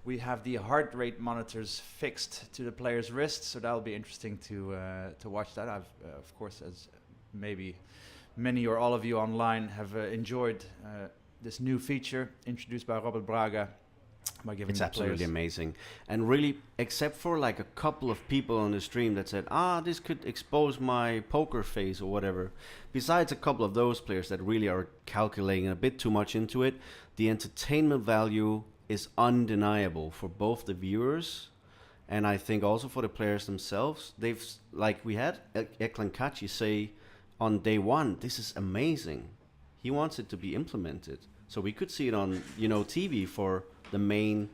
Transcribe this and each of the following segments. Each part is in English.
we have the heart rate monitors fixed to the player's wrist, so that'll be interesting to watch that. I've, of course, as maybe many or all of you online have enjoyed this new feature introduced by Robert Braga. By giving It's the absolutely players amazing. And really, except for like a couple of people on the stream that said, this could expose my poker face or whatever, besides a couple of those players that really are calculating a bit too much into it, the entertainment value is undeniable for both the viewers and I think also for the players themselves. They've, like we had Eklan Kachi say on day one, this is amazing. He wants it to be implemented. So we could see it on, TV for the main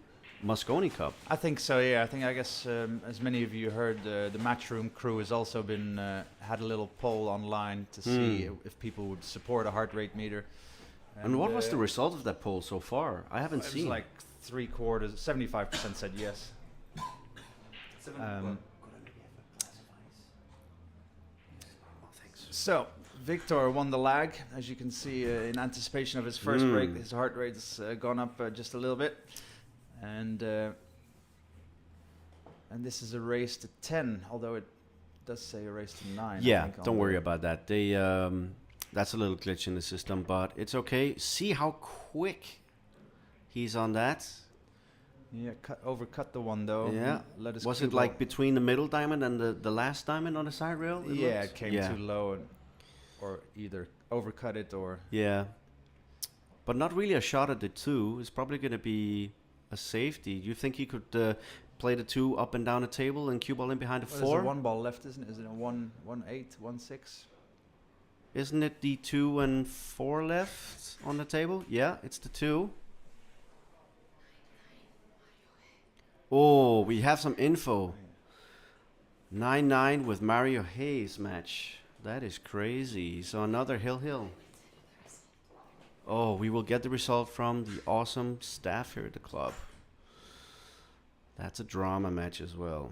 Mosconi Cup. I think so, yeah. I guess as many of you heard, the Matchroom crew has also been had a little poll online to see if people would support a heart rate meter. And what was the result of that poll so far? I haven't seen. It was like 3/4, 75% said yes. So Wiktor won the lag, as you can see in anticipation of his first break. His heart rate's gone up just a little bit, and this is a race to 10, although it does say a race to 9. Yeah, don't worry about that. They that's a little glitch in the system, but it's okay. See how quick he's on that. Yeah, overcut the one though. Yeah. Was it like between the middle diamond and the last diamond on the side rail? Yeah, it came too low, or either overcut it or... Yeah. But not really a shot at the 2. It's probably going to be a safety. Do you think he could play the 2 up and down the table and cue ball in behind the 4? There's a 1 ball left, isn't it? Is it a 1-8, 1-6? Isn't it the 2 and 4 left on the table? Yeah, it's the 2. Oh, we have some info. 9-9 with Mario Hayes match. That is crazy. So another Hill. Oh, we will get the result from the awesome staff here at the club. That's a drama match as well.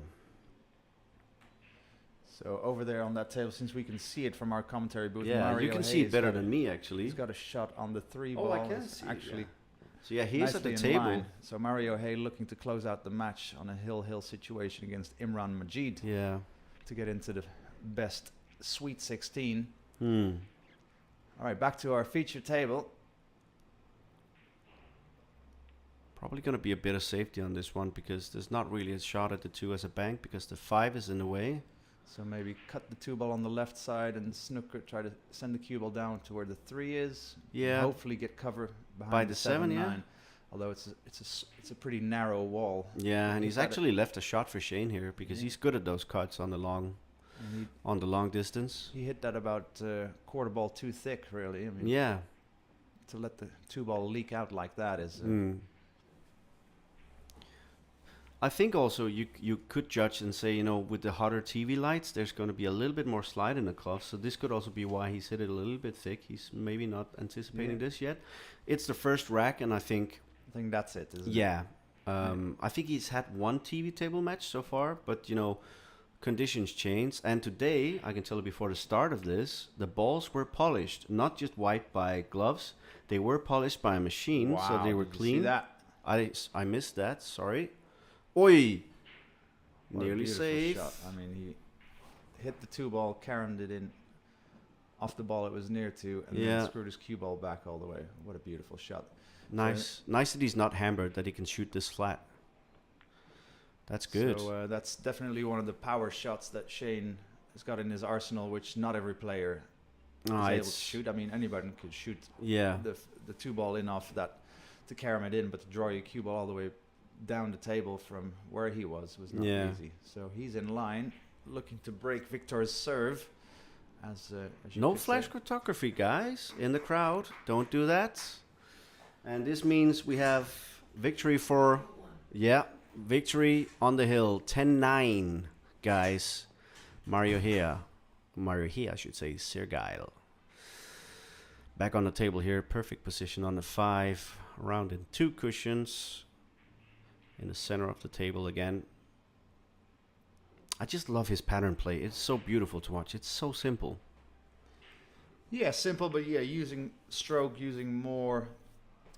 So over there on that table, since we can see it from our commentary booth, yeah, Mario you can see it better than me actually. He's got a shot on the 3 ball. Oh, I can see actually. It, yeah. So yeah, he's at the table. Line. So Mario Hay looking to close out the match on a Hill situation against Imran Majid. Yeah. To get into the best Sweet 16. All right, back to our feature table. Probably going to be a bit of safety on this one because there's not really a shot at the 2 as a bank because the 5 is in the way. So maybe cut the 2 ball on the left side and snooker, try to send the cue ball down to where the 3 is. Yeah. And hopefully get cover behind by the 7, 7-9. yeah. Although it's a pretty narrow wall. Yeah, and he's actually left a shot for Shane here because he's good at those cuts on the long distance. He hit that about quarter ball too thick, really. I mean, yeah. To let the 2 ball leak out like that is. I think also you could judge and say, with the hotter TV lights, there's going to be a little bit more slide in the club. So this could also be why he's hit it a little bit thick. He's maybe not anticipating this yet. It's the first rack, and I think that's it, isn't it? Yeah. I think he's had 1 TV table match so far, but, conditions change. And today, I can tell you before the start of this, the balls were polished, not just wiped by gloves. They were polished by a machine, so they were clean. See that? I missed that, sorry. Oi! What nearly safe. Shot. I mean, he hit the 2 ball, caromed it in off the ball it was near to, and then screwed his cue ball back all the way. What a beautiful shot. Nice. Nice that he's not hammered, that he can shoot this flat. That's good. So that's definitely one of the power shots that Shane has got in his arsenal, which not every player is able to shoot. I mean, anybody could shoot the 2 ball in off that to carom it in, but to draw your cue ball all the way down the table from where he was not easy. So he's in line, looking to break Wiktor's serve. As no flash photography, guys, in the crowd. Don't do that. And this means we have victory victory on the hill. 10-9, guys. Mario here, I should say, Sergeil. Back on the table here, perfect position on the 5, around in 2 cushions. In the center of the table again. I just love his pattern play. It's so beautiful to watch. It's so simple. Yeah, simple, but using stroke, using more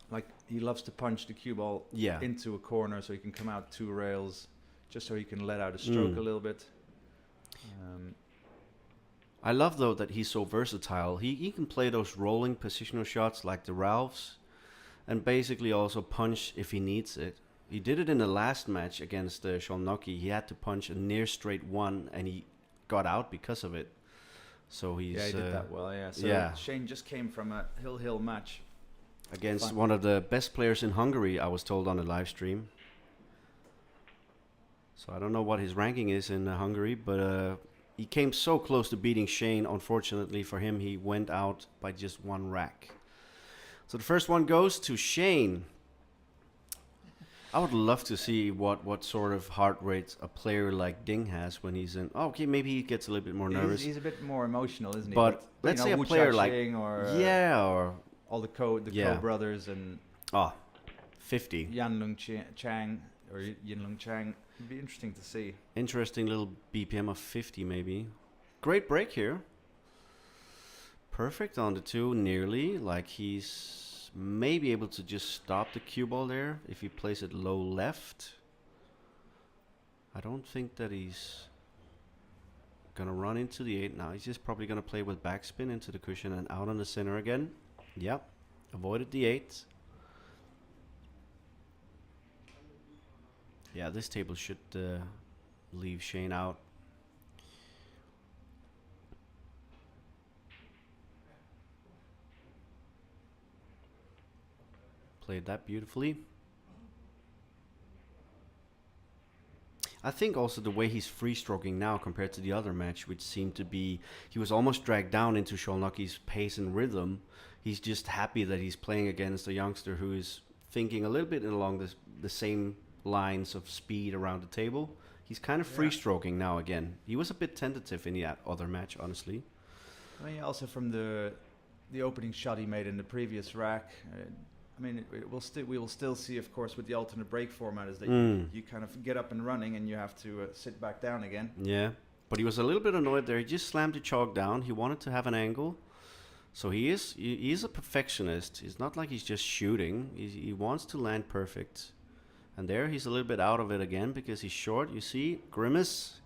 like he loves to punch the cue ball into a corner so he can come out 2 rails, just so he can let out a stroke a little bit. I love though that he's so versatile. He can play those rolling positional shots like the Ralphs, and basically also punch if he needs it. He did it in the last match against Szolnoki. He had to punch a near straight 1, and he got out because of it. So he's he did that well. Yeah. So Shane just came from a hill match against one of the best players in Hungary, I was told on the live stream. So I don't know what his ranking is in Hungary, but he came so close to beating Shane. Unfortunately for him, he went out by just 1 rack. So the first one goes to Shane. I would love to see what sort of heart rate a player like Ding has when he's in. Oh, okay, maybe he gets a little bit more nervous. He's a bit more emotional, isn't he? But let's say a player like or all the Ko brothers and 50 Yanlong Chang or Yinlong Chang. It'd be interesting to see. Interesting little BPM of 50 maybe. Great break here. Perfect on the 2, nearly. Like he's maybe able to just stop the cue ball there if he plays it low left. I don't think that he's gonna run into the 8 now. He's just probably gonna play with backspin into the cushion and out on the center again. Yep, avoided the 8. Yeah, this table should leave Shane out. Played that beautifully. I think also the way he's free stroking now compared to the other match, which seemed to be, he was almost dragged down into Szolnoki's pace and rhythm. He's just happy that he's playing against a youngster who is thinking a little bit along the same lines of speed around the table. He's kind of free stroking now again. He was a bit tentative in the other match, honestly. I mean, also from the opening shot he made in the previous rack. I mean, we will still see, of course, with the alternate break format, is that you kind of get up and running and you have to sit back down again. Yeah, but he was a little bit annoyed there. He just slammed the chalk down. He wanted to have an angle. So he is a perfectionist. It's not like he's just shooting. He wants to land perfect. And there he's a little bit out of it again because he's short. You see, grimace.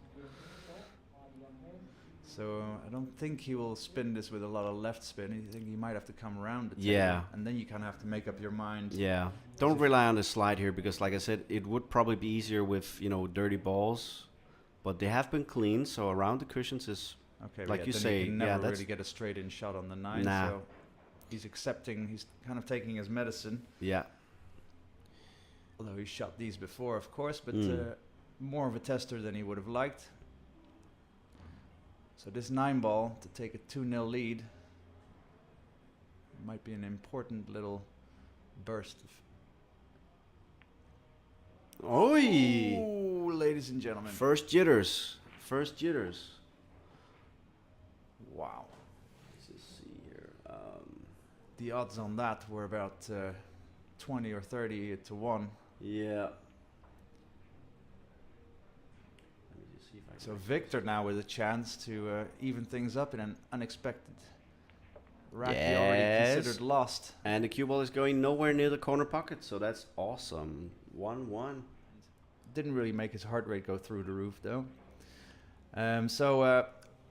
So I don't think he will spin this with a lot of left spin. I think he might have to come around the table. Yeah. And then you kind of have to make up your mind. Yeah. Don't rely on the slide here because, like I said, it would probably be easier with, dirty balls. But they have been cleaned, so around the cushions is, like you say, he can never really get a straight-in shot on the 9. Nah. So he's kind of taking his medicine. Yeah. Although he shot these before, of course, but more of a tester than he would have liked. So this 9 ball to take a 2-0 lead might be an important little burst. Oi! Ooh, ladies and gentlemen. First jitters. Wow. Let's just see here. The odds on that were about 20 or 30 to 1. Yeah. So Wiktor now with a chance to even things up in an unexpected rack he already considered lost. And the cue ball is going nowhere near the corner pocket, so that's awesome. 1-1. Didn't really make his heart rate go through the roof though.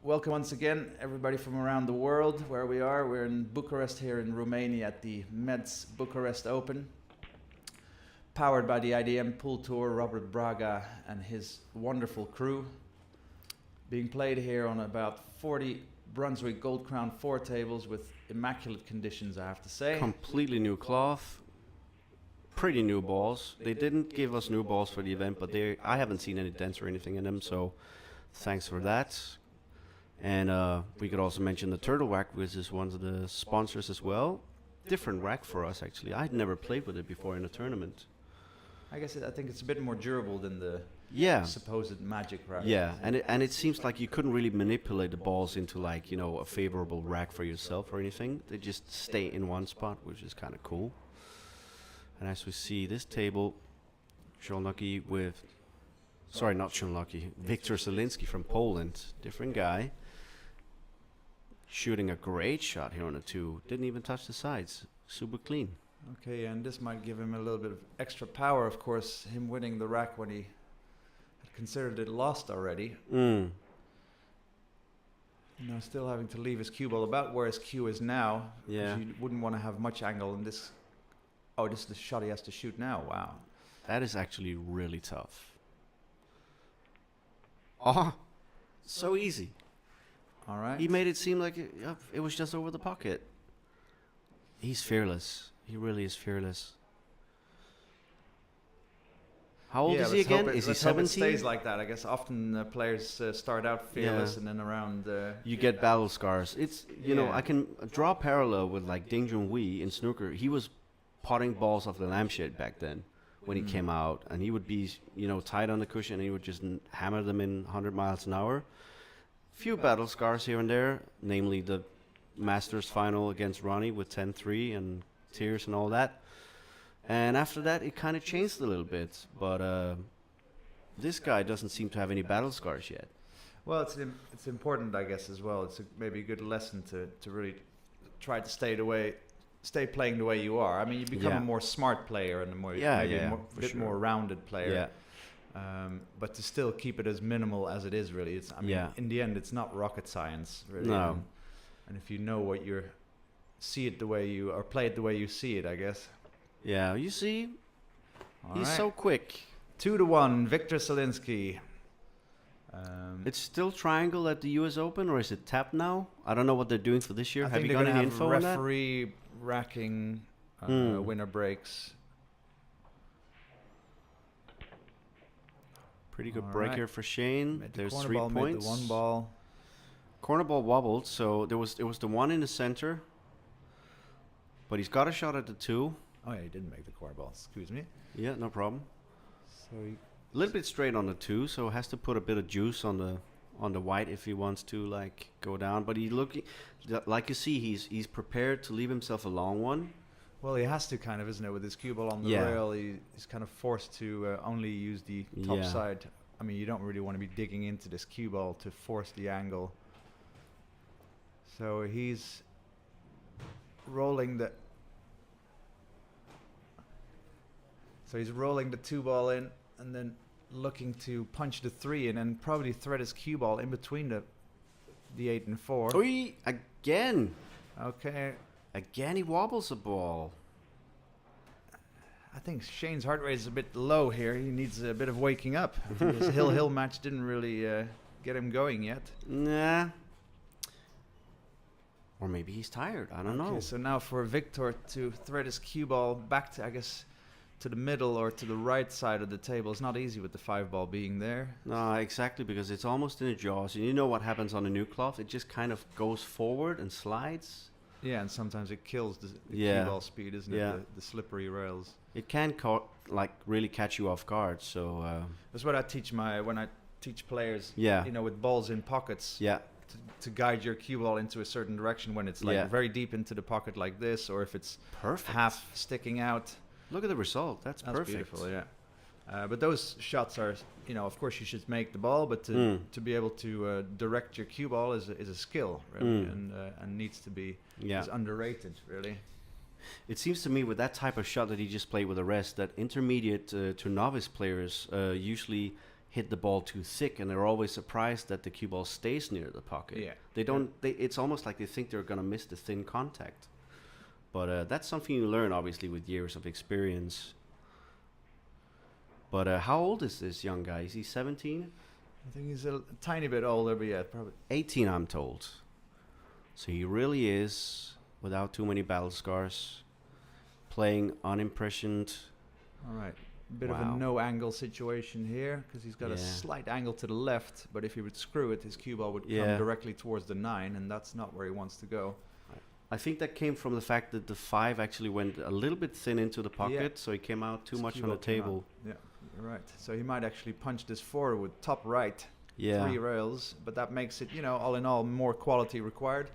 Welcome once again everybody from around the world where we are. We're in Bucharest here in Romania at the Mezz Bucharest Open. Powered by the IDM Pool Tour, Robert Braga and his wonderful crew. Being played here on about 40 Brunswick Gold Crown 4 tables with immaculate conditions, I have to say. Completely new cloth. Pretty new balls. They didn't give us new balls for the event, but I haven't seen any dents or anything in them, so thanks for that. And we could also mention the Turtle Rack, which is one of the sponsors as well. Different rack for us, actually. I had never played with it before in a tournament. I think it's a bit more durable than the supposed magic rack. Yeah, and it seems like you couldn't really manipulate the balls into a favorable rack for yourself or anything. They just stay in one spot, which is kind of cool. And as we see this table, Szolnoki Wiktor ZIELINSKI from Poland, different guy, shooting a great shot here on the 2. Didn't even touch the sides. Super clean. Okay, and this might give him a little bit of extra power, of course, him winning the rack when he had considered it lost already. Mm. Now still having to leave his cue ball about where his cue is now. Yeah. You wouldn't want to have much angle in this. Oh, this is the shot he has to shoot now. Wow. That is actually really tough. Oh, so easy. All right. He made it seem like it was just over the pocket. He's fearless. He really is fearless. How old is he again? Is he 17? It stays like that. I guess often players start out fearless and then around. You get battle scars. It's know, I can draw a parallel with like Ding Junhui in snooker. He was potting balls off the lampshade back then when he came out, and he would be tight on the cushion and he would just hammer them in 100 miles an hour. Few battle scars here and there, namely the Masters final against Ronnie with 10-3 and tears and all that. And after that, it kind of changed a little bit. But this guy doesn't seem to have any battle scars yet. Well, it's important, I guess, as well. It's maybe a good lesson to really try to stay playing the way you are. I mean, you become a more smart player and a more rounded player. Yeah. But to still keep it as minimal as it is, really. In the end, it's not rocket science, really. No. And if you know what see it the way you, or play it the way you see it, I guess. Yeah, you see, he's so quick. 2-1, Wiktor ZIELINSKI. It's still triangle at the U.S. Open, or is it tapped now? I don't know what they're doing for this year. Have you got any info on that? Referee racking winner breaks. Pretty good break here for Shane. There's 3 points. Made the one ball. Corner ball wobbled, so it was the one in the center. But he's got a shot at the 2. Oh yeah, he didn't make the corner ball. Excuse me. Yeah, no problem. So a little bit straight on the 2, so has to put a bit of juice on the white if he wants to go down. But he looking like you see, he's prepared to leave himself a long one. Well, he has to kind of, isn't it, with his cue ball on the rail? He's kind of forced to only use the top side. I mean, you don't really want to be digging into this cue ball to force the angle. So he's rolling the. So he's rolling the 2 ball in and then looking to punch the 3 in and probably thread his cue ball in between the 8 and 4. Oi, again. Okay. Again he wobbles the ball. I think Shane's heart rate is a bit low here. He needs a bit of waking up. His hill match didn't really get him going yet. Nah. Or maybe he's tired. I don't know. So now for Wiktor to thread his cue ball back to, I guess, to the middle or to the right side of the table. It's not easy with the 5 ball being there. No, exactly, because it's almost in the jaws. And you know what happens on a new cloth? It just kind of goes forward and slides. Yeah, and sometimes it kills the cue ball speed, isn't it? The slippery rails. It can really catch you off guard. So that's what I teach when I teach players. Yeah. With balls in pockets. Yeah. To guide your cue ball into a certain direction when it's very deep into the pocket like this, or if it's half sticking out. Look at the result. That's perfect. Beautiful, yeah. But those shots are, of course you should make the ball, but to be able to direct your cue ball is a skill, really, and needs to be is underrated, really. It seems to me with that type of shot that he just played with the rest, that intermediate to novice players usually hit the ball too thick, and they're always surprised that the cue ball stays near the pocket. Yeah. They don't. It's almost like they think they're gonna miss the thin contact. But that's something you learn, obviously, with years of experience. But how old is this young guy? Is he 17? I think he's a tiny bit older, but yeah, probably 18, I'm told. So he really is, without too many battle scars, playing unimpressioned. All right. Bit of a no-angle situation here, because he's got a slight angle to the left, but if he would screw it, his cue ball would come directly towards the 9, and that's not where he wants to go. I think that came from the fact that the 5 actually went a little bit thin into the pocket, so he came out too much on the table. Yeah, you're right. So he might actually punch this forward with top right, 3 rails, but that makes it, all in all, more quality required.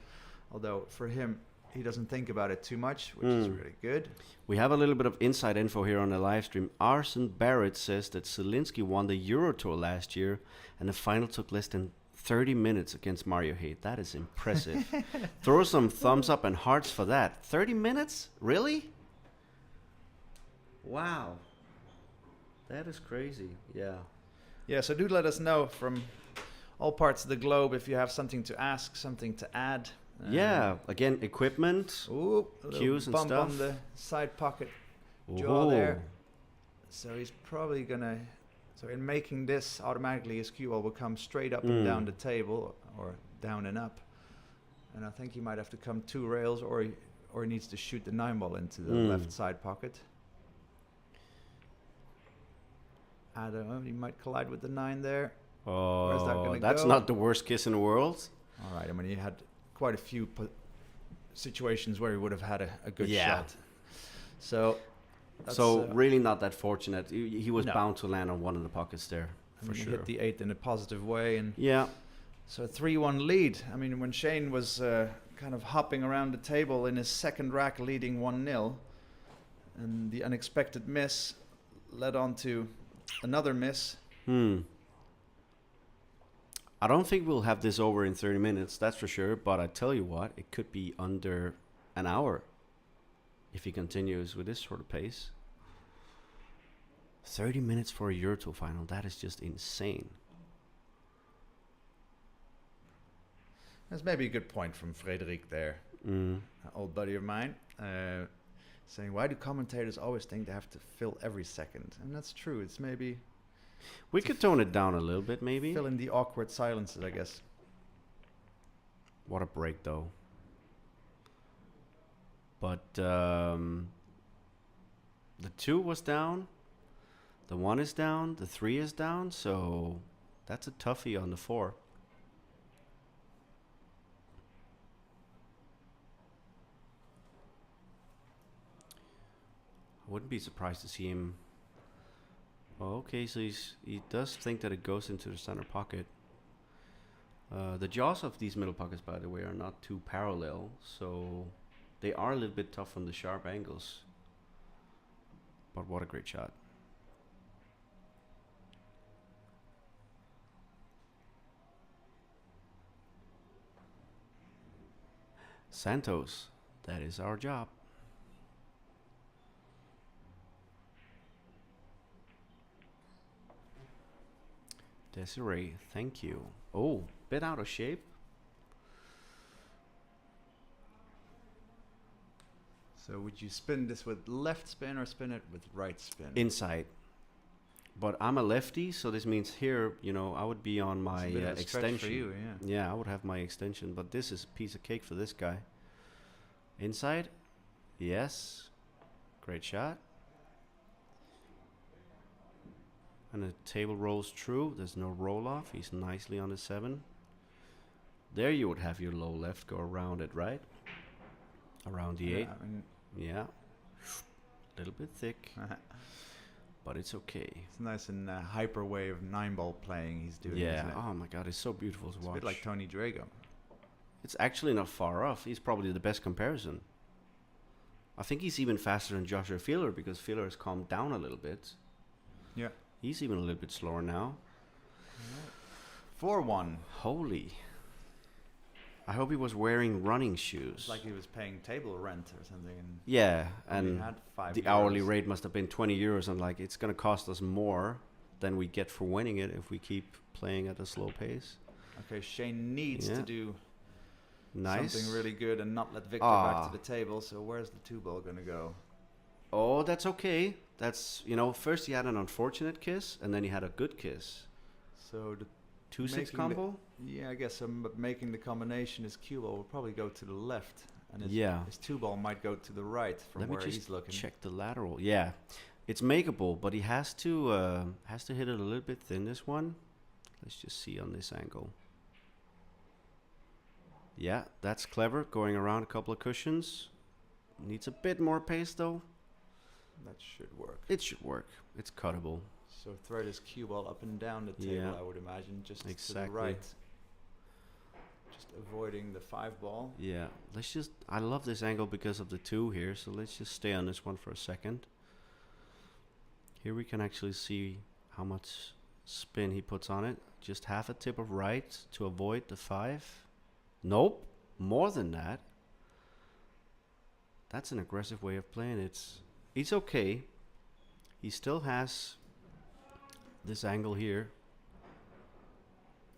Although for him, he doesn't think about it too much, which is really good. We have a little bit of inside info here on the live stream. Arson Barrett says that ZIELINSKI won the Euro Tour last year, and the final took less than 30 minutes against Mario Haidt. That is impressive. Throw some thumbs up and hearts for that. 30 minutes? Really? Wow. That is crazy. Yeah. Yeah, so do let us know from all parts of the globe if you have something to ask, something to add. Yeah, again, equipment, Ooh, cues and bump stuff. on the side pocket jaw there. So he's probably gonna. So in making this, automatically his cue ball will come straight up and down the table, or down and up. And I think he might have to come 2 rails, or he needs to shoot the 9 ball into the left side pocket. I don't know. He might collide with the 9 there. Where's that gonna that's go? not the worst kiss in the world. All right. I mean, he had quite a few situations where he would have had a good shot. So really not that fortunate. He was bound to land on one of the pockets there, for sure. He hit the 8 in a positive way. And yeah. So 3-1 lead. I mean, when Shane was kind of hopping around the table in his second rack leading 1-0, and the unexpected miss led on to another miss. I don't think we'll have this over in 30 minutes, that's for sure. But I tell you what, it could be under an hour if he continues with this sort of pace. 30 minutes for a Euro Tour final, that is just insane. That's maybe a good point from Frederik there, an old buddy of mine, saying, why do commentators always think they have to fill every second? And that's true. It's maybe... We could tone it down a little bit, maybe. Fill in the awkward silences, I guess. What a break, though. But the 2 was down. The 1 is down. The 3 is down. So that's a toughie on the 4. I wouldn't be surprised to see him. Oh, okay, so he does think that it goes into the center pocket. The jaws of these middle pockets, by the way, are not too parallel, so they are a little bit tough on the sharp angles. But what a great shot. Santos, that is our job. Desiree, thank you. Oh, bit out of shape. So would you spin this with left spin or spin it with right spin? Inside. But I'm a lefty, so this means here, you know, I would be on my extension. For you, yeah, I would have my extension, but this is a piece of cake for this guy. Inside. Yes. Great shot. And the table rolls true. There's no roll off. He's nicely on the 7. There you would have your low left go around it, right? Around the 8. I mean, yeah. A little bit thick. But it's okay. It's nice and hyper wave 9-ball playing he's doing. Yeah. Isn't it? Oh my God, it's so beautiful to watch. A bit like Tony Drago. It's actually not far off. He's probably the best comparison. I think he's even faster than Joshua Fieler because Fieler has calmed down a little bit. Yeah. He's even a little bit slower now. 4-1. Holy. I hope he was wearing running shoes. It's like he was paying table rent or something. And yeah, and had 5 the hourly rate must have been 20 euros. And like, it's going to cost us more than we get for winning it if we keep playing at a slow pace. Okay, Shane needs to do something really good and not let Victor back to the table. So where's the 2-ball going to go? Oh, that's okay. That's, you know, first he had an unfortunate kiss and then he had a good kiss. So the 2-6 combo? Yeah, I guess but making the combination, his cue ball will probably go to the left. And his 2-ball might go to the right from where he's looking. Check the lateral. Yeah, it's makeable, but he has to hit it a little bit thin, this one. Let's just see on this angle. Yeah, that's clever. Going around a couple of cushions. Needs a bit more pace, though. That should work. It should work. It's cuttable. So thread his cue ball up and down the table, I would imagine, just to the right. Just avoiding the 5-ball. Yeah, let's just... I love this angle because of the 2 here, so let's just stay on this one for a second. Here we can actually see how much spin he puts on it. Just half a tip of right to avoid the 5. Nope, more than that. That's an aggressive way of playing. It's okay. He still has this angle here.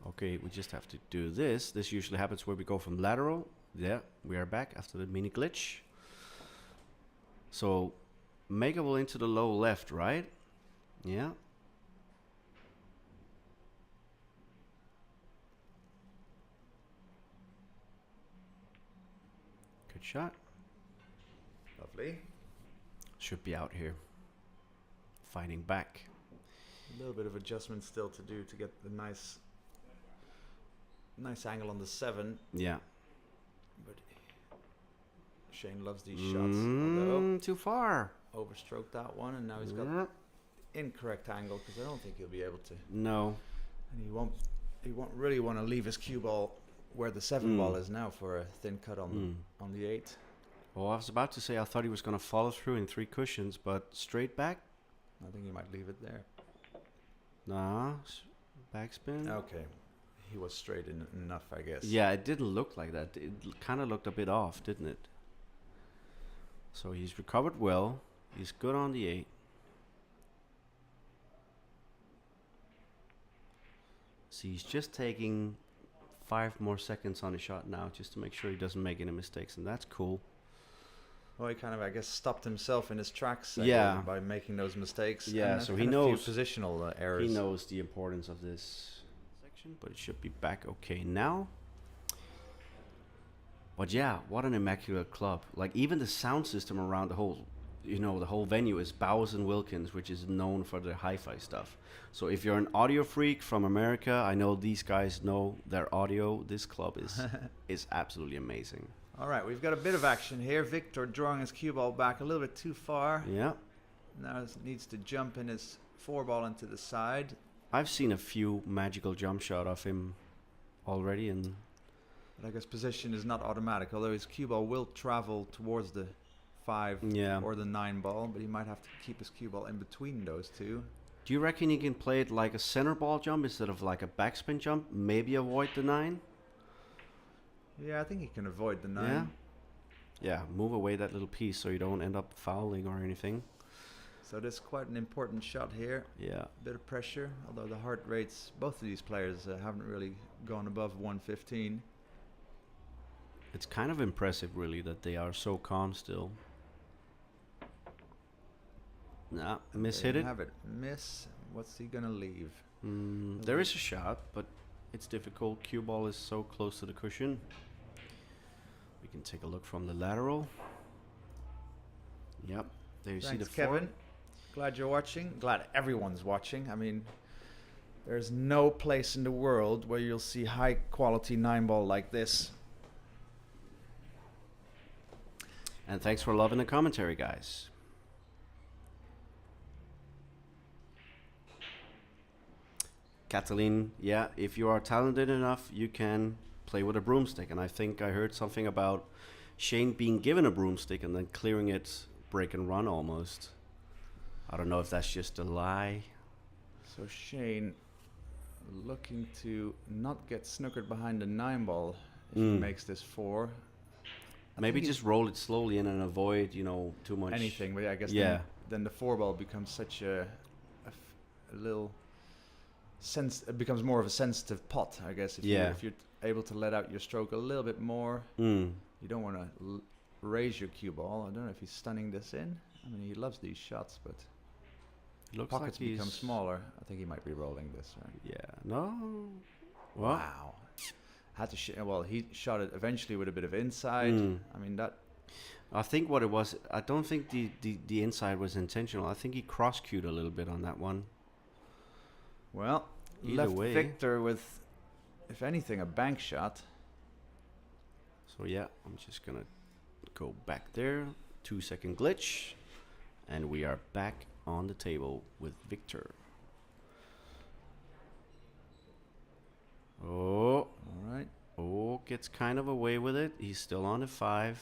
Okay, we just have to do this. This usually happens where we go from lateral. Yeah, we are back after the mini glitch. So, makeable into the low left, right? Yeah. Good shot. Lovely. Should be out here. Fighting back. A little bit of adjustment still to do to get the nice angle on the 7. Yeah. But Shane loves these shots. Too far. Overstroked that one, and now he's got the incorrect angle because I don't think he'll be able to. No. And he won't really want to leave his cue ball where the 7 ball is now for a thin cut on the 8. Well, I was about to say I thought he was going to follow through in 3 cushions, but straight back? I think he might leave it there. Nah, backspin. Okay. He was straight enough, I guess. Yeah, it didn't look like that. It kind of looked a bit off, didn't it? So he's recovered well. He's good on the 8. See, he's just taking 5 more seconds on his shot now just to make sure he doesn't make any mistakes, and that's cool. Well, he kind of, I guess, stopped himself in his tracks by making those mistakes. Yeah, so he knows positional errors. He knows the importance of this section, but it should be back okay now. But yeah, what an immaculate club. Like, even the sound system around the whole, the whole venue is Bowers & Wilkins, which is known for their hi-fi stuff. So if you're an audio freak from America, I know these guys know their audio. This club is absolutely amazing. All right, we've got a bit of action here. Victor drawing his cue ball back a little bit too far. Yeah. Now he needs to jump in his 4 ball into the side. I've seen a few magical jump shot of him already, and but I guess position is not automatic, although his cue ball will travel towards the 5 or the 9 ball, but he might have to keep his cue ball in between those two. Do you reckon he can play it like a center ball jump instead of like a backspin jump? Maybe avoid the 9? Yeah, I think he can avoid the 9. Yeah, move away that little piece so you don't end up fouling or anything. So this is quite an important shot here. Yeah. Bit of pressure, although the heart rates, both of these players haven't really gone above 115. It's kind of impressive, really, that they are so calm still. Nah, miss hit it. Have it. Miss. What's he going to leave? There is a shot, but it's difficult. Cue ball is so close to the cushion. We can take a look from the lateral. Yep. There you see the Kevin. Glad you're watching. Glad everyone's watching. I mean, there's no place in the world where you'll see high quality 9 ball like this. And thanks for loving the commentary, guys. Katalin, yeah, if you are talented enough, you can play with a broomstick. And I think I heard something about Shane being given a broomstick and then clearing it break and run almost. I don't know if that's just a lie. So Shane looking to not get snookered behind the 9 ball if he makes this 4. Maybe just roll it slowly in and avoid, too much. Anything, but I guess then the 4 ball becomes such a little it becomes more of a sensitive pot, I guess. If you're able to let out your stroke a little bit more, you don't want to raise your cue ball. I don't know if he's stunning this in. I mean, he loves these shots, but pockets like become smaller. I think he might be rolling this, right? Yeah. No. What? Wow. Had to well, he shot it eventually with a bit of inside. I mean, that. I think what it was, I don't think the inside was intentional. I think he cross-cued a little bit on that one. Well, either left way. Victor with, if anything, a bank shot. So yeah, I'm just gonna go back there. 2-second glitch, and we are back on the table with Victor. Oh, all right. Oh, gets kind of away with it. He's still on the 5.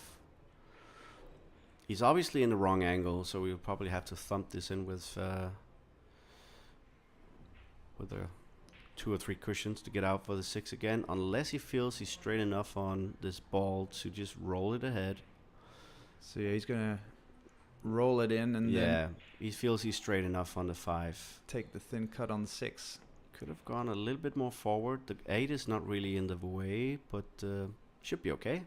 He's obviously in the wrong angle, so we'll probably have to thump this in with a 2 or 3 cushions to get out for the 6 again, unless he feels he's straight enough on this ball to just roll it ahead. So yeah, he's gonna roll it in, and then he feels he's straight enough on the 5. Take the thin cut on the 6. Could have gone a little bit more forward. The 8 is not really in the way, but should be okay.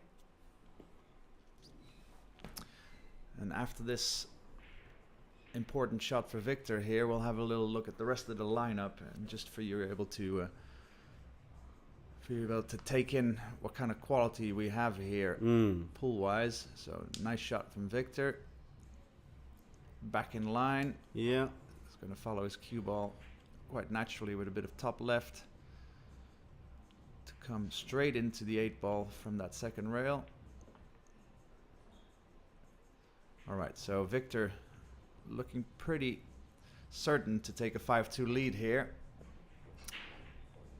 And after this important shot for Wiktor here, we'll have a little look at the rest of the lineup, and just for you able to take in what kind of quality we have here pool wise. So nice shot from Wiktor. Back in line. Yeah. He's going to follow his cue ball quite naturally with a bit of top left to come straight into the 8 ball from that second rail. All right, so Wiktor looking pretty certain to take a 5-2 lead here.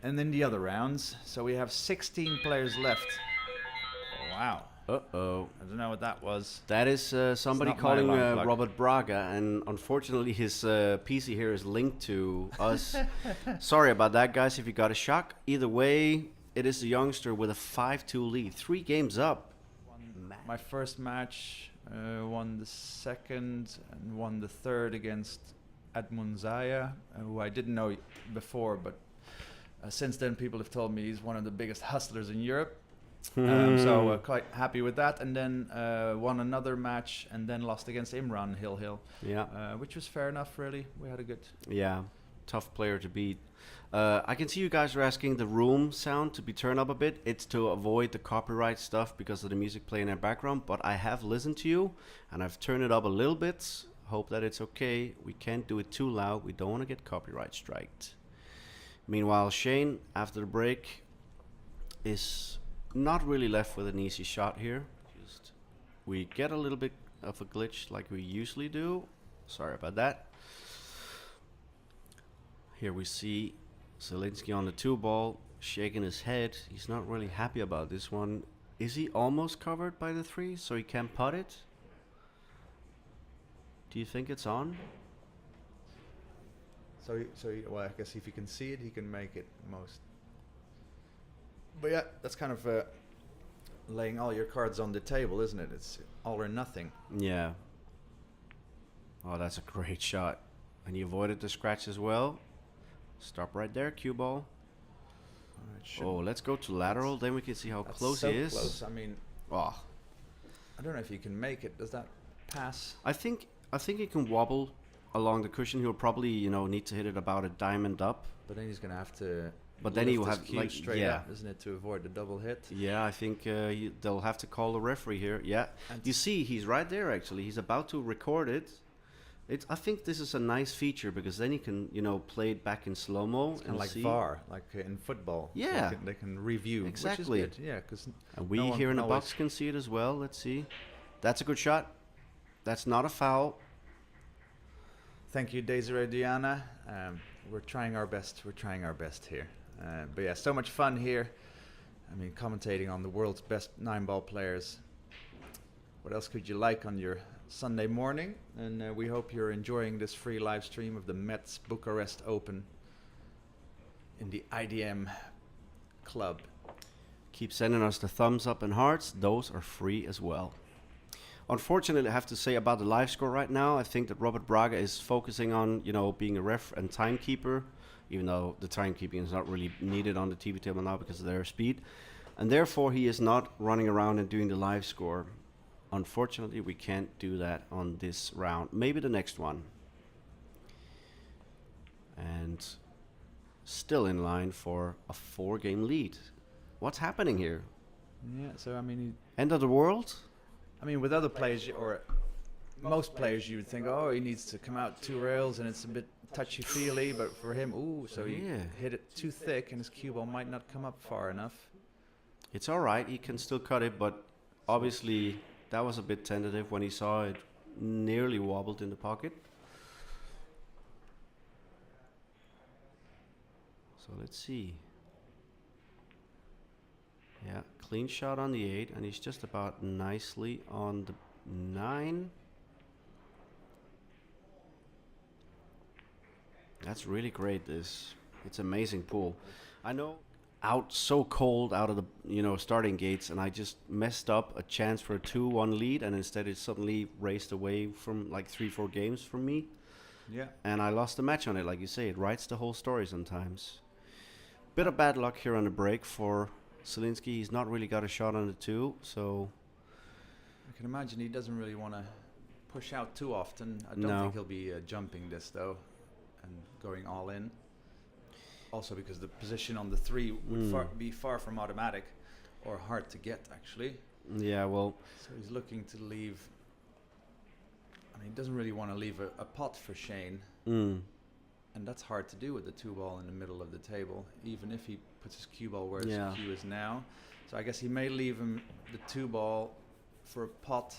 And then the other rounds. So we have 16 players left. Oh, wow. Uh-oh. I don't know what that was. That is somebody calling Robert Braga, and unfortunately his PC here is linked to us. Sorry about that, guys, if you got a shock. Either way, it is the youngster with a 5-2 lead. 3 games up. My first match, won the second and won the third against Edmund Zaya, who I didn't know before, but since then people have told me he's one of the biggest hustlers in Europe. So quite happy with that, and then won another match and then lost against Imran Hill, which was fair enough, really. We had a good... Yeah, tough player to beat. I can see you guys are asking the room sound to be turned up a bit. It's to avoid the copyright stuff because of the music playing in the background, but I have listened to you and I've turned it up a little bit. Hope that it's okay. We can't do it too loud. We don't want to get copyright striked. Meanwhile, Shane, after the break, is not really left with an easy shot here. Just we get a little bit of a glitch like we usually do. Sorry about that. Here we see ZIELINSKI on the 2 ball, shaking his head. He's not really happy about this one. Is he almost covered by the 3 so he can't putt it? Do you think it's on? Well, I guess if you can see it, he can make it most. But yeah, that's kind of laying all your cards on the table, isn't it? It's all or nothing. Yeah. Oh, that's a great shot. And you avoided the scratch as well. Stop right there, cue ball. Oh, let's go to lateral, then we can see how close he is. Close. I mean, oh. I don't know if you can make it. Does that pass? I think he can wobble along the cushion. He'll probably, need to hit it about a diamond up. But then he's going to have to. But then he will have like straight up, isn't it, to avoid the double hit? Yeah, I think they'll have to call the referee here. Yeah, and you see, he's right there. Actually, he's about to record it. I think this is a nice feature because then you can, play it back in slow mo and like see. VAR, like in football. Yeah, so they can review. Exactly. Which is good. Yeah, because we here in the box can see it as well. Let's see. That's a good shot. That's not a foul. Thank you, Desiree Diana. We're trying our best. We're trying our best here. But yeah, so much fun here. I mean, commentating on the world's best 9-ball players. What else could you like on your Sunday morning? And we hope you're enjoying this free live stream of the Mezz Bucharest Open in the IDM club. Keep sending us the thumbs up and hearts. Those are free as well. Unfortunately, I have to say about the live score right now, I think that Robert Braga is focusing on, being a ref and timekeeper, even though the timekeeping is not really needed on the TV table now because of their speed. And therefore, he is not running around and doing the live score. Unfortunately, we can't do that on this round. Maybe the next one. And still in line for a 4-game lead. What's happening here? Yeah, so I mean... End of the world? I mean, with other players, or most players, you would think, oh, he needs to come out 2 rails and it's a bit touchy-feely, but for him, so he hit it too thick and his cue ball might not come up far enough. It's all right, he can still cut it, but obviously that was a bit tentative when he saw it nearly wobbled in the pocket. So let's see. Yeah, clean shot on the 8, and he's just about nicely on the 9. That's really great, this. It's amazing pool. I know out so cold out of the starting gates, and I just messed up a chance for a 2-1 lead, and instead it suddenly raced away from like 3-4 games from me. Yeah. And I lost the match on it, like you say. It writes the whole story sometimes. Bit of bad luck here on the break for Zielinski. He's not really got a shot on the 2, so... I can imagine he doesn't really want to push out too often. I don't think he'll be jumping this, though, and going all in. Also because the position on the 3 would be far from automatic, or hard to get, actually. Yeah, well... So he's looking to leave... I mean, he doesn't really want to leave a pot for Shane. And that's hard to do with the 2-ball in the middle of the table, even if he puts his cue ball where his cue is now. So I guess he may leave him the 2-ball for a pot,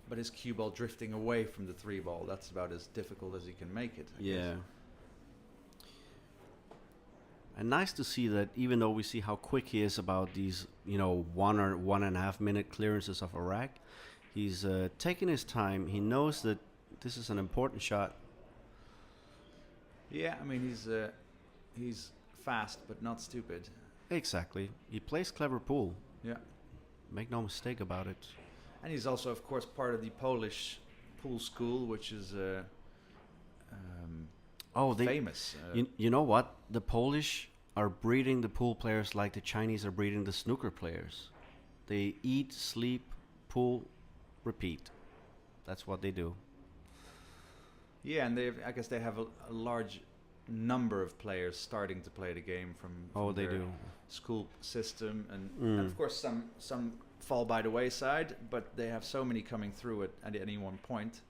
but his cue ball drifting away from the 3-ball. That's about as difficult as he can make it, I guess. And nice to see that, even though we see how quick he is about these, 1 or 1.5 minute clearances of a rack, he's taking his time. He knows that this is an important shot. Yeah, I mean, he's fast, but not stupid. Exactly. He plays clever pool. Yeah. Make no mistake about it. And he's also, of course, part of the Polish pool school, which is famous. You know what? The Polish are breeding the pool players like the Chinese are breeding the snooker players. They eat, sleep, pool, repeat. That's what they do. Yeah, and I guess they have a large number of players starting to play the game from they their do. School system, and of course some fall by the wayside, but they have so many coming through it at any one point.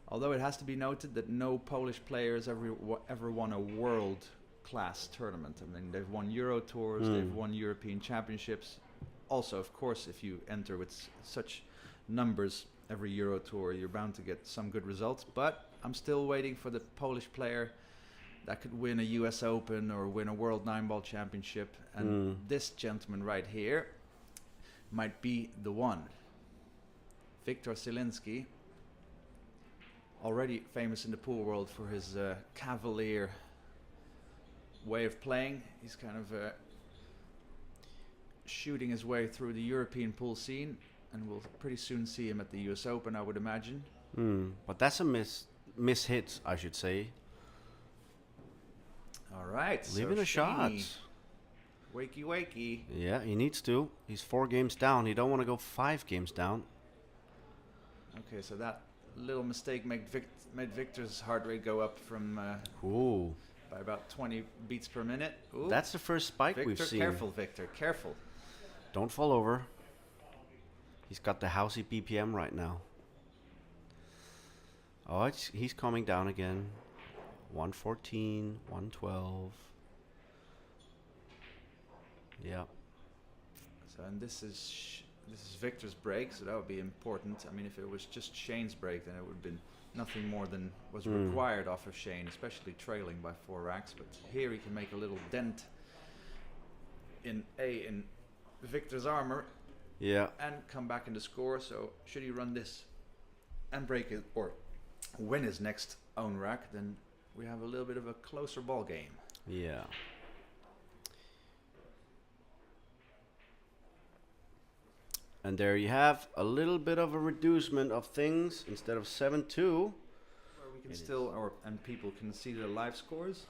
Although it has to be noted that no Polish players ever won a world-class tournament. I mean, they've won Euro Tours, they've won European Championships. Also, of course, if you enter with such numbers every Euro Tour, you're bound to get some good results. But I'm still waiting for the Polish player that could win a US Open or win a World 9-Ball Championship. And this gentleman right here might be the one. Wiktor ZIELINSKI, already famous in the pool world for his cavalier way of playing. He's kind of shooting his way through the European pool scene, and we'll pretty soon see him at the US Open, I would imagine. But that's a miss hit, I should say. All right. Leaving a shot. Wakey, wakey. Yeah, he needs to. He's 4 games down. He don't want to go 5 games down. Okay, so that little mistake made Victor's heart rate go up from by about 20 beats per minute. Ooh. That's the first spike we've seen. Careful, Victor, careful. Don't fall over. He's got the housey BPM right now. Oh, he's coming down again. 114, 112. Yeah. So, and this is Victor's break, so that would be important. I mean, if it was just Shane's break, then it would have been nothing more than was required off of Shane, especially trailing by 4 racks. But here he can make a little dent in Victor's armor. Yeah. And come back in the score. So should he run this and break it or win his next own rack, then we have a little bit of a closer ball game. Yeah. And there you have a little bit of a reducement of things. Instead of 7-2, where we can and people can see the live scores.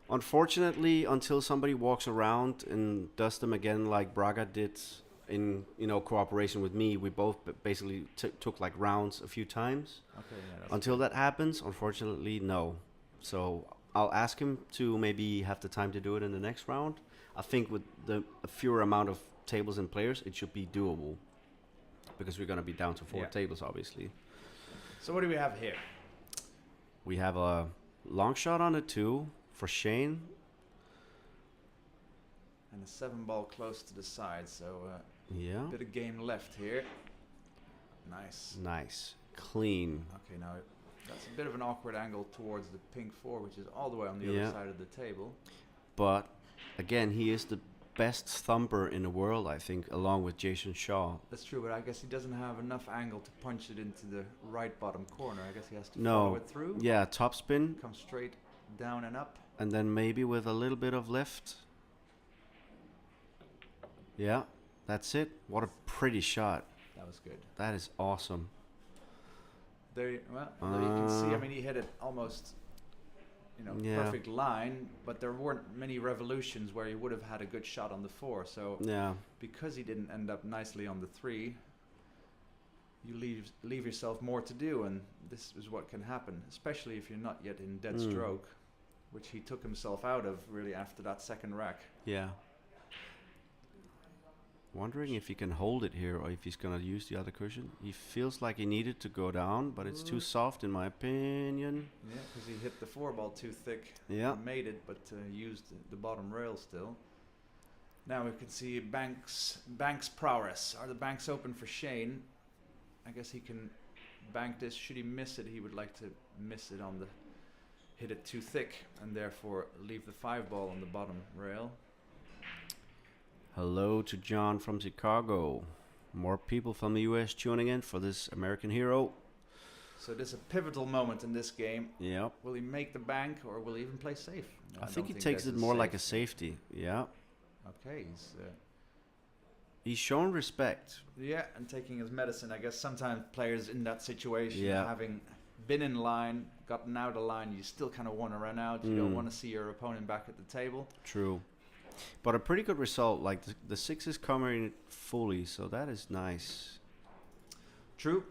Unfortunately, until somebody walks around and does them again, like Braga did in cooperation with me, we both basically took like rounds a few times. Okay. Yeah, until that happens, unfortunately, no. So I'll ask him to maybe have the time to do it in the next round. I think with a fewer amount of tables and players, it should be doable. Because we're going to be down to 4 tables, obviously. So what do we have here? We have a long shot on a 2 for Shane. And a 7-ball close to the side, so yeah, bit of game left here. Nice. Clean. Okay, now that's a bit of an awkward angle towards the pink 4, which is all the way on the other side of the table. But, again, he is the best thumper in the world, I think, along with Jason Shaw. That's true, but I guess he doesn't have enough angle to punch it into the right bottom corner. I guess he has to follow it through. Yeah, top spin. Come straight down and up. And then maybe with a little bit of lift. Yeah, that's it. What a pretty shot. That was good. That is awesome. There, you can see. I mean, he hit it almost, perfect line, but there weren't many revolutions where he would have had a good shot on the 4. So because he didn't end up nicely on the 3, you leave yourself more to do, and this is what can happen, especially if you're not yet in dead stroke, which he took himself out of really after that second rack. Yeah. Wondering if he can hold it here or if he's going to use the other cushion. He feels like he needed to go down, but it's too soft in my opinion. Yeah, because he hit the 4 ball too thick. Yeah. Made it, but used the bottom rail still. Now we can see Banks prowess. Are the banks open for Shane? I guess he can bank this. Should he miss it, he would like to miss it on the... hit it too thick and therefore leave the 5 ball on the bottom rail. Hello to John from Chicago. More people from the US tuning in for this American hero. So this is a pivotal moment in this game. Yep. Will he make the bank or will he even play safe? No, I think he takes it more like a safety. Yeah. Okay. He's shown respect. Yeah, and taking his medicine. I guess sometimes players in that situation, having been in line, gotten out of line, you still kind of want to run out. You don't want to see your opponent back at the table. True. But a pretty good result. Like the 6 is covering it fully, so that is nice. True.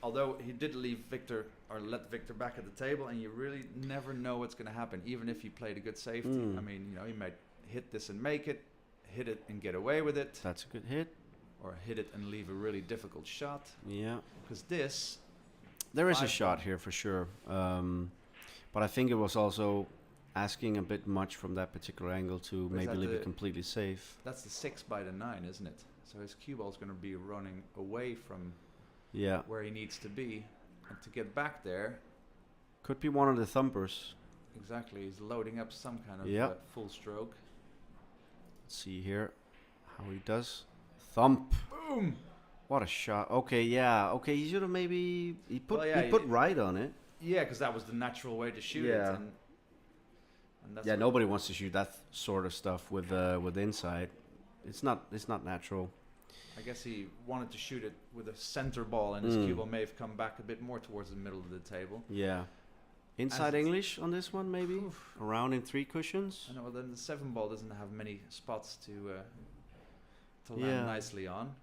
Although he did leave Wiktor or let Wiktor back at the table, and you really never know what's going to happen, even if he played a good safety. I mean, he might hit this and make it, hit it and get away with it. That's a good hit. Or hit it and leave a really difficult shot. Yeah. Because this... There is a shot here for sure. But I think it was also asking a bit much from that particular angle to maybe leave it completely safe. That's the 6 by the 9, isn't it? So his cue ball is going to be running away from where he needs to be. And to get back there... Could be one of the thumpers. Exactly. He's loading up some kind of full stroke. Let's see here how he does. Thump. Boom! What a shot. Okay, yeah. Okay, he should have maybe... He put right on it. Yeah, because that was the natural way to shoot it. And that's nobody wants to shoot that sort of stuff with inside. It's not natural. I guess he wanted to shoot it with a center ball, and his cue ball may have come back a bit more towards the middle of the table. Yeah. Inside English on this one, maybe? Around in 3 cushions? I know, well, then the 7 ball doesn't have many spots to land nicely on.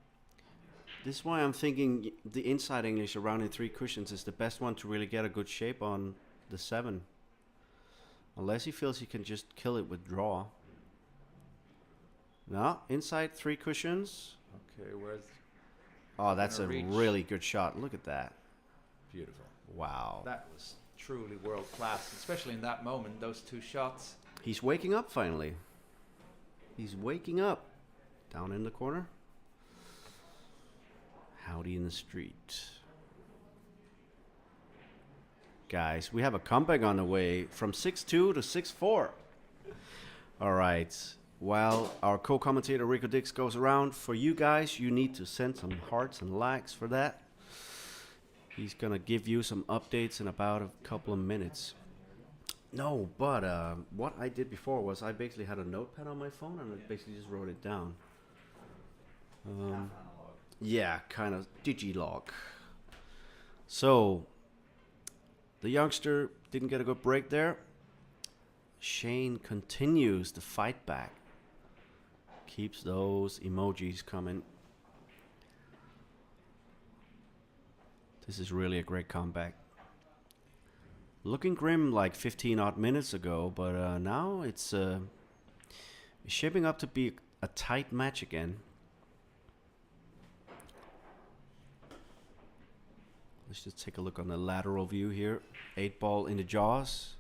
This is why I'm thinking the inside English around in 3 cushions is the best one to really get a good shape on the 7. Unless he feels he can just kill it with draw. No, inside 3 cushions. Okay, where's... Oh, that's a really good shot. Look at that. Beautiful. Wow. That was truly world class, especially in that moment, those 2 shots. He's waking up finally. He's waking up. Down in the corner. Howdy in the street. Guys, we have a comeback on the way from 6-2 to 6-4. All right. While our co-commentator Rico Dix goes around, for you guys, you need to send some hearts and likes for that. He's going to give you some updates in about a couple of minutes. No, but what I did before was I basically had a notepad on my phone and I basically just wrote it down. Yeah, kind of digilog. So, the youngster didn't get a good break there. Shane continues to fight back. Keeps those emojis coming. This is really a great comeback. Looking grim like 15 odd minutes ago, but now it's shaping up to be a tight match again. Let's just take a look on the lateral view here. 8 ball in the jaws.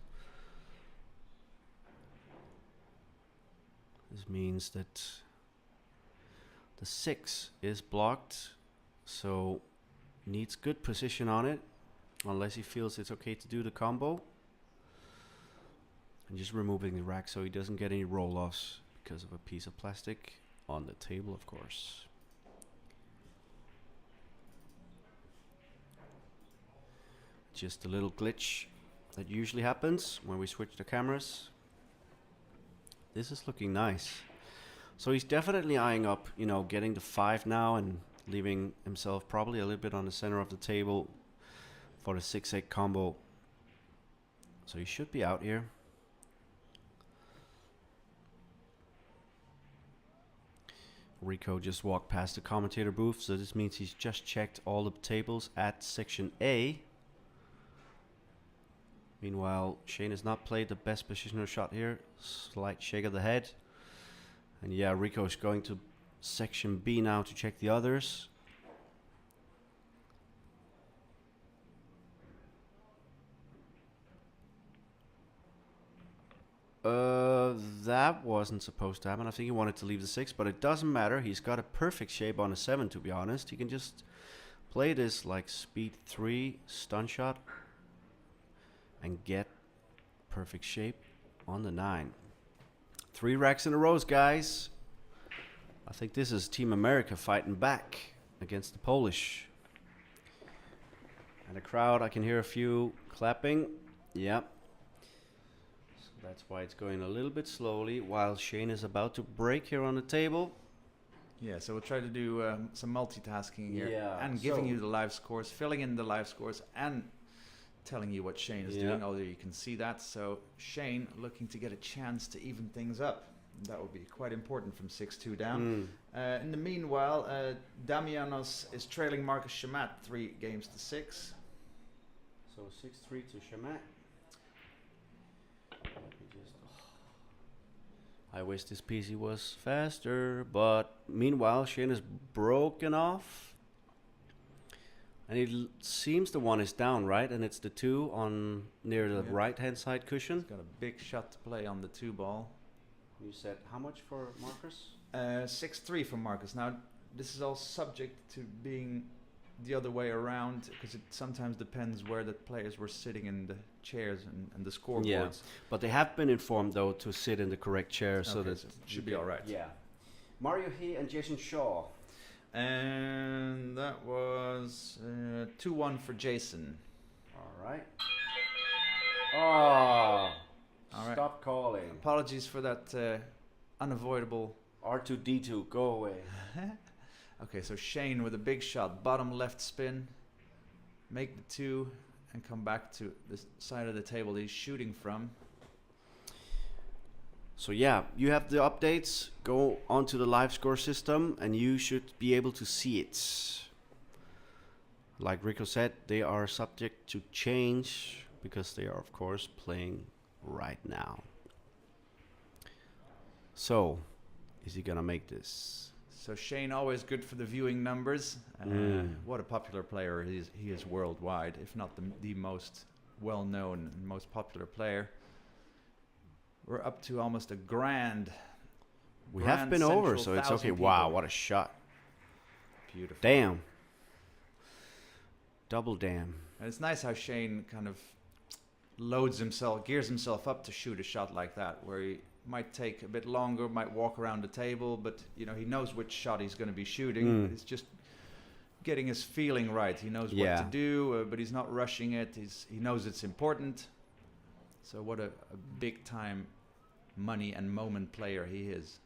This means that the 6 is blocked, so needs good position on it, unless he feels it's okay to do the combo. And just removing the rack so he doesn't get any roll-offs because of a piece of plastic on the table, of course. Just a little glitch that usually happens when we switch the cameras. This is looking nice. So he's definitely eyeing up, you know, getting the 5 now and leaving himself probably a little bit on the center of the table for the 6-8 combo. So he should be out here. Rico just walked past the commentator booth, so this means he's just checked all the tables at section A. Meanwhile, Shane has not played the best positioner shot here. Slight shake of the head. And yeah, Rico is going to section B now to check the others. That wasn't supposed to happen. I think he wanted to leave the 6, but it doesn't matter. He's got a perfect shape on a 7, to be honest. He can just play this like speed 3 stun shot and get perfect shape on the 9. 3 racks in a row, guys. I think this is Team America fighting back against the Polish. And the crowd, I can hear a few clapping. Yep. So that's why it's going a little bit slowly while Shane is about to break here on the table. Yeah, so we'll try to do some multitasking here. Yeah, and giving you the live scores, filling in the live scores, and telling you what Shane is doing, although you can see that. So Shane looking to get a chance to even things up. That would be quite important from 6-2 down. In the meanwhile, Damianos is trailing Marcus Shamat 3 games to 6. So 6-3 to Shamat. I wish this PC was faster, but meanwhile Shane is broken off. And it seems the 1 is down, right? And it's the 2 on near the right-hand side cushion. He's got a big shot to play on the 2 ball. You said how much for Marcus? 6-3 for Marcus. Now, this is all subject to being the other way around, because it sometimes depends where the players were sitting in the chairs and the scoreboards. Yeah, but they have been informed, though, to sit in the correct chair, so that it should be all right. Yeah. Mario He and Jason Shaw. And that was 2-1 for Jason. All right. Oh, all right. Stop calling. Apologies for that unavoidable. R2D2, go away. Okay, so Shane with a big shot, bottom left spin, make the 2, and come back to the side of the table he's shooting from. So yeah, you have the updates. Go onto the live score system and you should be able to see it. Like Rico said, they are subject to change because they are of course playing right now. So, is he gonna make this? So Shane always good for the viewing numbers. What a popular player he is worldwide, if not the most well-known and most popular player. We're up to almost a grand. We have been over, so it's okay. People. Wow, what a shot. Beautiful. Damn. Double damn. And it's nice how Shane kind of gears himself up to shoot a shot like that, where he might take a bit longer, might walk around the table, but you know, he knows which shot he's going to be shooting. It's just getting his feeling right. He knows what to do, but he's not rushing it. He knows it's important. So what a big time money and moment player he is.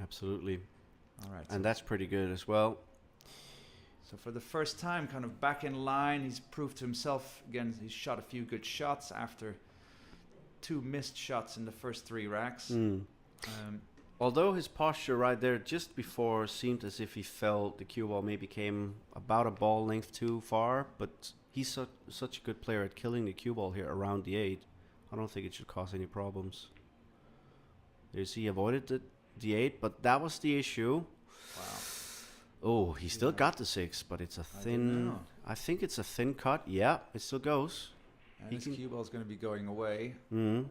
Absolutely. All right. And that's pretty good as well. So for the first time, kind of back in line, he's proved to himself again. He's shot a few good shots after 2 missed shots in the first 3 racks. Although his posture right there just before seemed as if he felt the cue ball maybe came about a ball length too far, but he's such a good player at killing the cue ball here around the 8. I don't think it should cause any problems. There's he avoided the 8, but that was the issue. Wow. Oh, he still got the 6, but it's a thin. I think it's a thin cut. Yeah, it still goes. And his cue ball is going to be going away from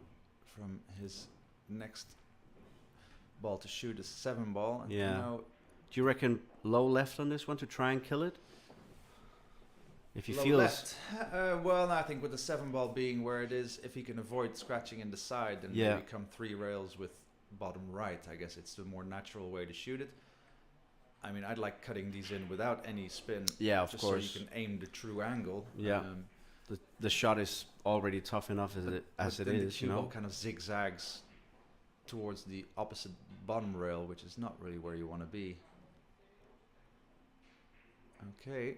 his next ball to shoot, a 7 ball. And do you reckon low left on this one to try and kill it? If he feels left. Well, I think with the 7 ball being where it is, if he can avoid scratching in the side and maybe come 3 rails with bottom right, I guess it's the more natural way to shoot it. I mean, I'd like cutting these in without any spin. Yeah, of just course. So you can aim the true angle. Yeah. The shot is already tough enough as it is, the cue ball kind of zigzags towards the opposite bottom rail, which is not really where you want to be. Okay.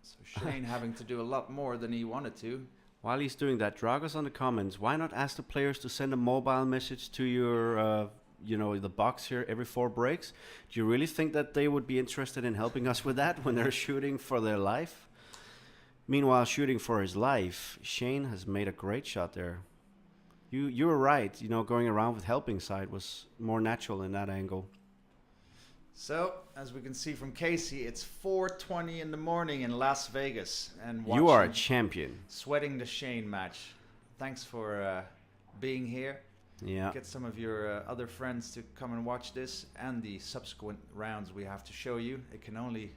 So Shane having to do a lot more than he wanted to. While he's doing that, Dragos on the comments, why not ask the players to send a mobile message to your, the box here every 4 breaks? Do you really think that they would be interested in helping us with that when they're shooting for their life? Meanwhile, shooting for his life, Shane has made a great shot there. You were right. Going around with helping side was more natural in that angle. So, as we can see from Casey, it's 4:20 in the morning in Las Vegas, and you are a champion. Sweating the Shane match. Thanks for being here. Yeah. Get some of your other friends to come and watch this and the subsequent rounds we have to show you. It can only.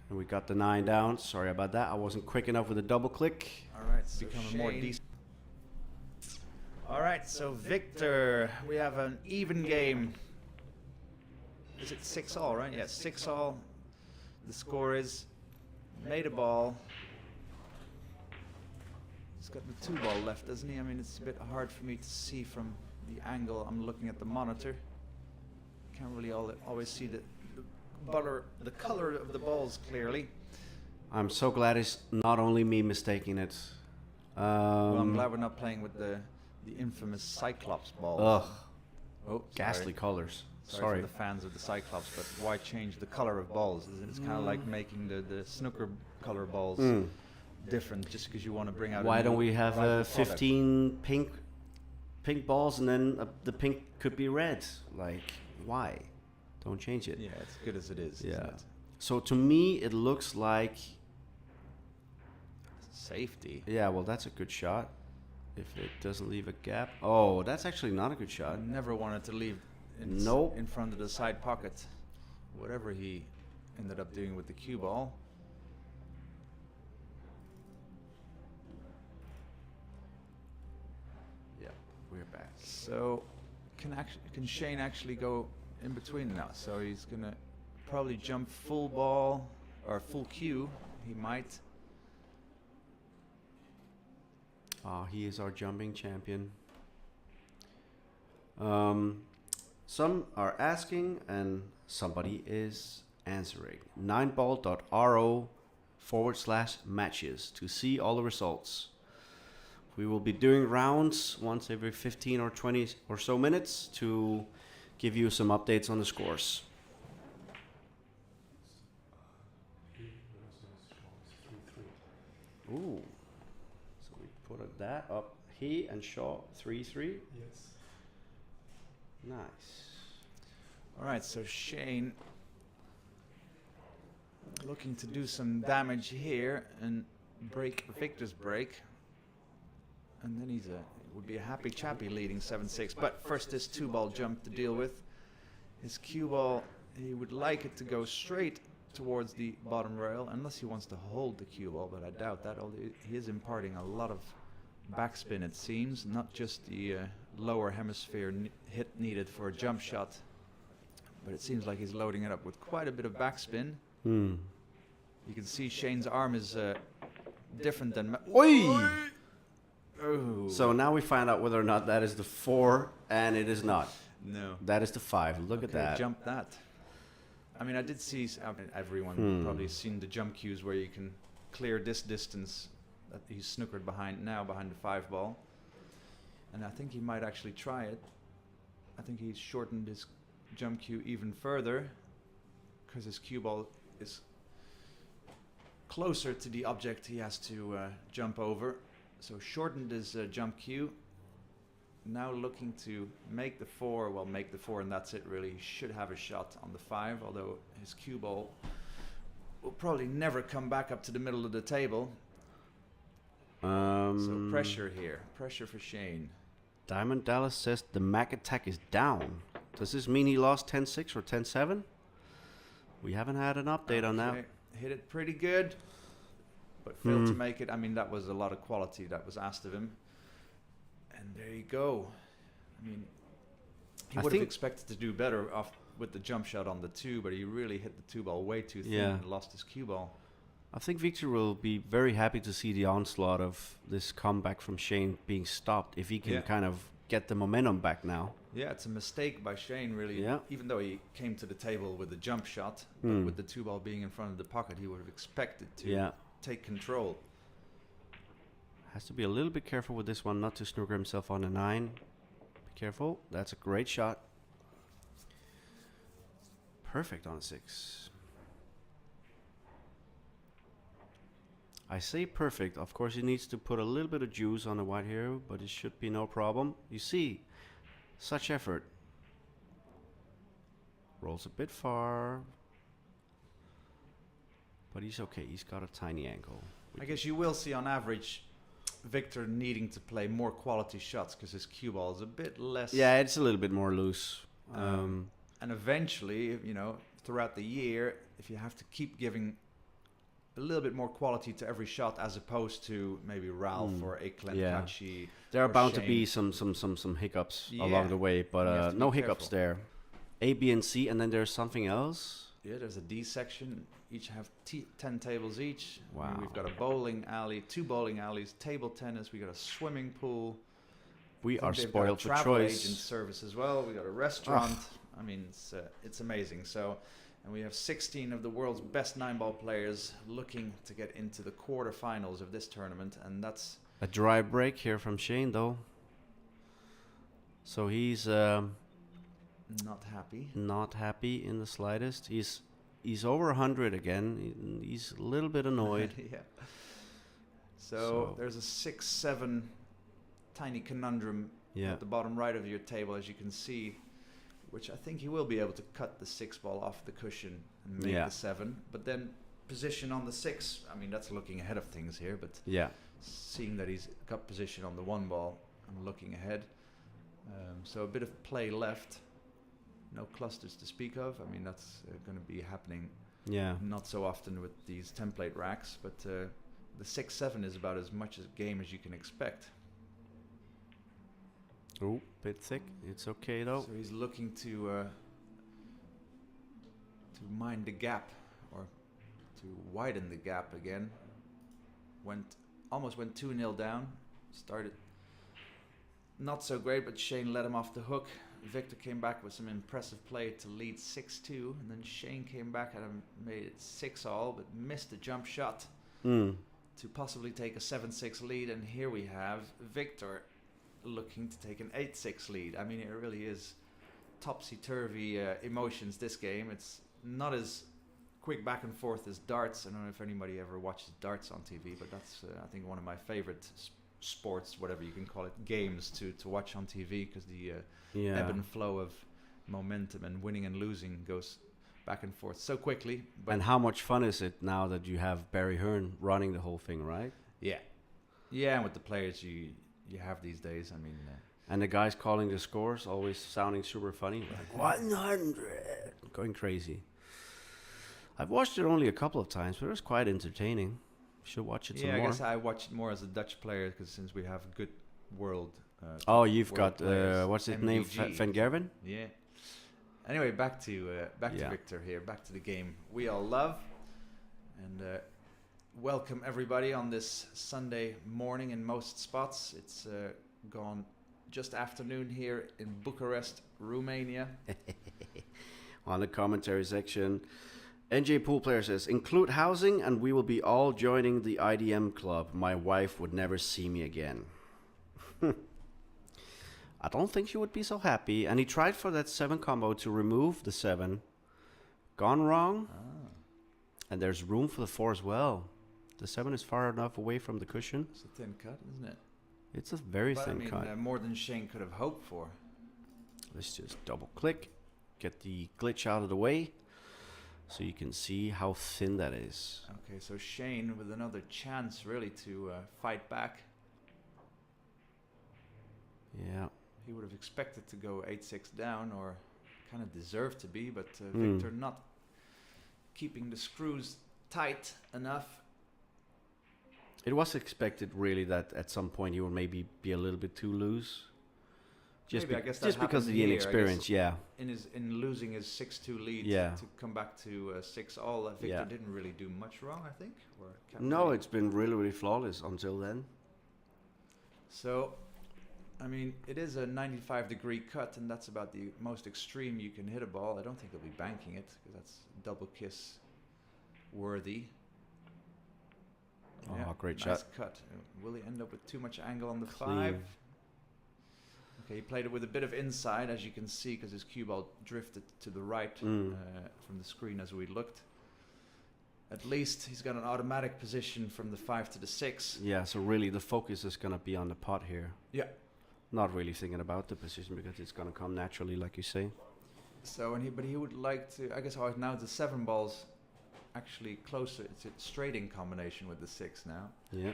And we got the 9 down. Sorry about that. I wasn't quick enough with a double click. All right, so become a more decent. All right, so Victor, we have an even game. Is it 6-all, right? Yeah, 6-all. The score is made a ball. He's got the 2 ball left, doesn't he? I mean, it's a bit hard for me to see from the angle. I'm looking at the monitor. Can't really always see the color of the balls clearly. I'm so glad it's not only me mistaking it. Well, I'm glad we're not playing with the infamous Cyclops balls. Ugh. Oh, ghastly colors. Sorry for the fans of the Cyclops, but why change the color of balls? It's kind of like making the snooker color balls different just because you want to bring out. Why don't we have 15 pink balls and then the pink could be red? Like, why? Don't change it. Yeah, it's good as it is. Yeah. Isn't it? So to me, it looks like safety. Yeah, well, that's a good shot. If it doesn't leave a gap. Oh, that's actually not a good shot. I never wanted to leave in front of the side pocket. Whatever he ended up doing with the cue ball. Yeah, we're back. So can Shane actually go in between now? So he's gonna probably jump full ball or full cue. He might. He is our jumping champion. Some are asking and somebody is answering. 9ball.ro/matches to see all the results. We will be doing rounds once every 15 or 20 or so minutes to give you some updates on the scores. Ooh. So we put that up. He and Shaw 3-3. Yes. Nice. All right, so Shane looking to do some damage here and break Victor's break. And then it would be a happy chappy leading 7-6. But first this 2-ball jump to deal with. His cue ball, he would like it to go straight towards the bottom rail, unless he wants to hold the cue ball, but I doubt that. He is imparting a lot of backspin, it seems, not just the lower hemisphere hit needed for a jump shot, but it seems like he's loading it up with quite a bit of backspin. You can see Shane's arm is different than... Oi! Oh. So now we find out whether or not that is the 4, and it is not. No. That is the 5. Look at that. Jump that. I mean, I did see, everyone probably seen the jump cues where you can clear this distance that he's snookered behind the 5 ball. And I think he might actually try it. I think he's shortened his jump cue even further because his cue ball is closer to the object he has to jump over. So shortened his jump cue. Now looking to make the 4, make the 4 and that's it really. He should have a shot on the 5, although his cue ball will probably never come back up to the middle of the table. So pressure here, pressure for Shane. Diamond Dallas says the Mac attack is down. Does this mean he lost 10-6 or 10-7? We haven't had an update on that. Hit it pretty good, but failed to make it. I mean, that was a lot of quality that was asked of him. And there you go. I mean, he would have expected to do better with the jump shot on the 2, but he really hit the 2 ball way too thin and lost his cue ball. I think Victor will be very happy to see the onslaught of this comeback from Shane being stopped if he can kind of get the momentum back now. Yeah, it's a mistake by Shane, really. Yeah. Even though he came to the table with a jump shot, but with the 2-ball being in front of the pocket, he would have expected to take control. Has to be a little bit careful with this one, not to snooker himself on a 9. Be careful. That's a great shot. Perfect on a 6. I say perfect. Of course, he needs to put a little bit of juice on the white here, but it should be no problem. You see, such effort. Rolls a bit far. But he's okay. He's got a tiny ankle. I guess you will see on average Wiktor needing to play more quality shots because his cue ball is a bit less. Yeah, it's a little bit more loose. And eventually, you know, throughout the year, if you have to keep giving a little bit more quality to every shot as opposed to maybe Ralph or Ekland Kachi. There are bound to be some hiccups along the way, but no hiccups there. A, B, and C, and then there's something else. Yeah, there's a D section. Each have 10 tables each. Wow. I mean, we've got a bowling alley, 2 bowling alleys, table tennis. We got a swimming pool. We are spoiled for travel choice. Agent service as well. We got a restaurant. I mean, it's amazing. So, and we have 16 of the world's best 9-ball players looking to get into the quarterfinals of this tournament, and that's a dry break here from Shane, though. So he's not happy. Not happy in the slightest. He's over 100 again. He's a little bit annoyed. Yeah. So there's a 6-7 tiny conundrum at the bottom right of your table, as you can see, which I think he will be able to cut the 6-ball off the cushion and make the 7. But then position on the 6, I mean, that's looking ahead of things here, but seeing that he's got position on the 1-ball, I'm looking ahead. So a bit of play left. No clusters to speak of. I mean, that's going to be happening not so often with these template racks, but the 6-7 is about as much as game as you can expect. Oh, bit thick. It's okay though. So he's looking to mind the gap, or to widen the gap again. Almost went 2-0 down. Started not so great, but Shane let him off the hook. Wiktor came back with some impressive play to lead 6-2, and then Shane came back and made it 6-all, but missed a jump shot to possibly take a 7-6 lead. And here we have Wiktor looking to take an 8-6 lead. I mean, it really is topsy-turvy emotions, this game. It's not as quick back and forth as darts. I don't know if anybody ever watches darts on TV, but that's, I think, one of my favorite sports, whatever you can call it, games to watch on TV, because the ebb and flow of momentum and winning and losing goes back and forth so quickly. But and how much fun is it now that you have Barry Hearn running the whole thing, right? Yeah. Yeah, and with the players you have these days, I mean... and the guys calling the scores, always sounding super funny, like 100, going crazy. I've watched it only a couple of times, but it was quite entertaining. Should watch it some more. Yeah, I guess I watch it more as a Dutch player, because since we have good world... you've got, what's his name, Van Gerwen? Yeah. Anyway, back to Wiktor here, back to the game we all love. And welcome everybody on this Sunday morning in most spots. It's gone just afternoon here in Bucharest, Romania. On the commentary section, NJ Pool Player says, include housing and we will be all joining the IDM club. My wife would never see me again. I don't think she would be so happy. And he tried for that 7 combo to remove the 7. Gone wrong. And there's room for the 4 as well. The 7 is far enough away from the cushion. It's a thin cut, isn't it? It's a very thin cut. More than Shane could have hoped for. Let's just double click. Get the glitch out of the way, so you can see how thin that is. Okay, so Shane with another chance really to fight back. Yeah. He would have expected to go 8-6 down, or kind of deserved to be, but Wiktor not keeping the screws tight enough. It was expected really that at some point he would maybe be a little bit too loose. Just because of the inexperience, In losing his 6-2 lead to come back to 6-all, Wiktor didn't really do much wrong, I think. No, it's been really, really flawless until then. So, I mean, it is a 95-degree cut, and that's about the most extreme you can hit a ball. I don't think he'll be banking it, because that's double kiss worthy. Oh, Yeah, great nice shot. cut. Will he end up with too much angle on the Clean. 5? Okay, he played it with a bit of inside, as you can see, because his cue ball drifted to the right from the screen as we looked. At least he's got an automatic position from the 5 to the 6. Yeah, so really the focus is going to be on the pot here. Yeah. Not really thinking about the position because it's going to come naturally, like you say. So, but he would like to, I guess now the 7 ball's actually closer. It's a straight-in combination with the 6 now. Yeah.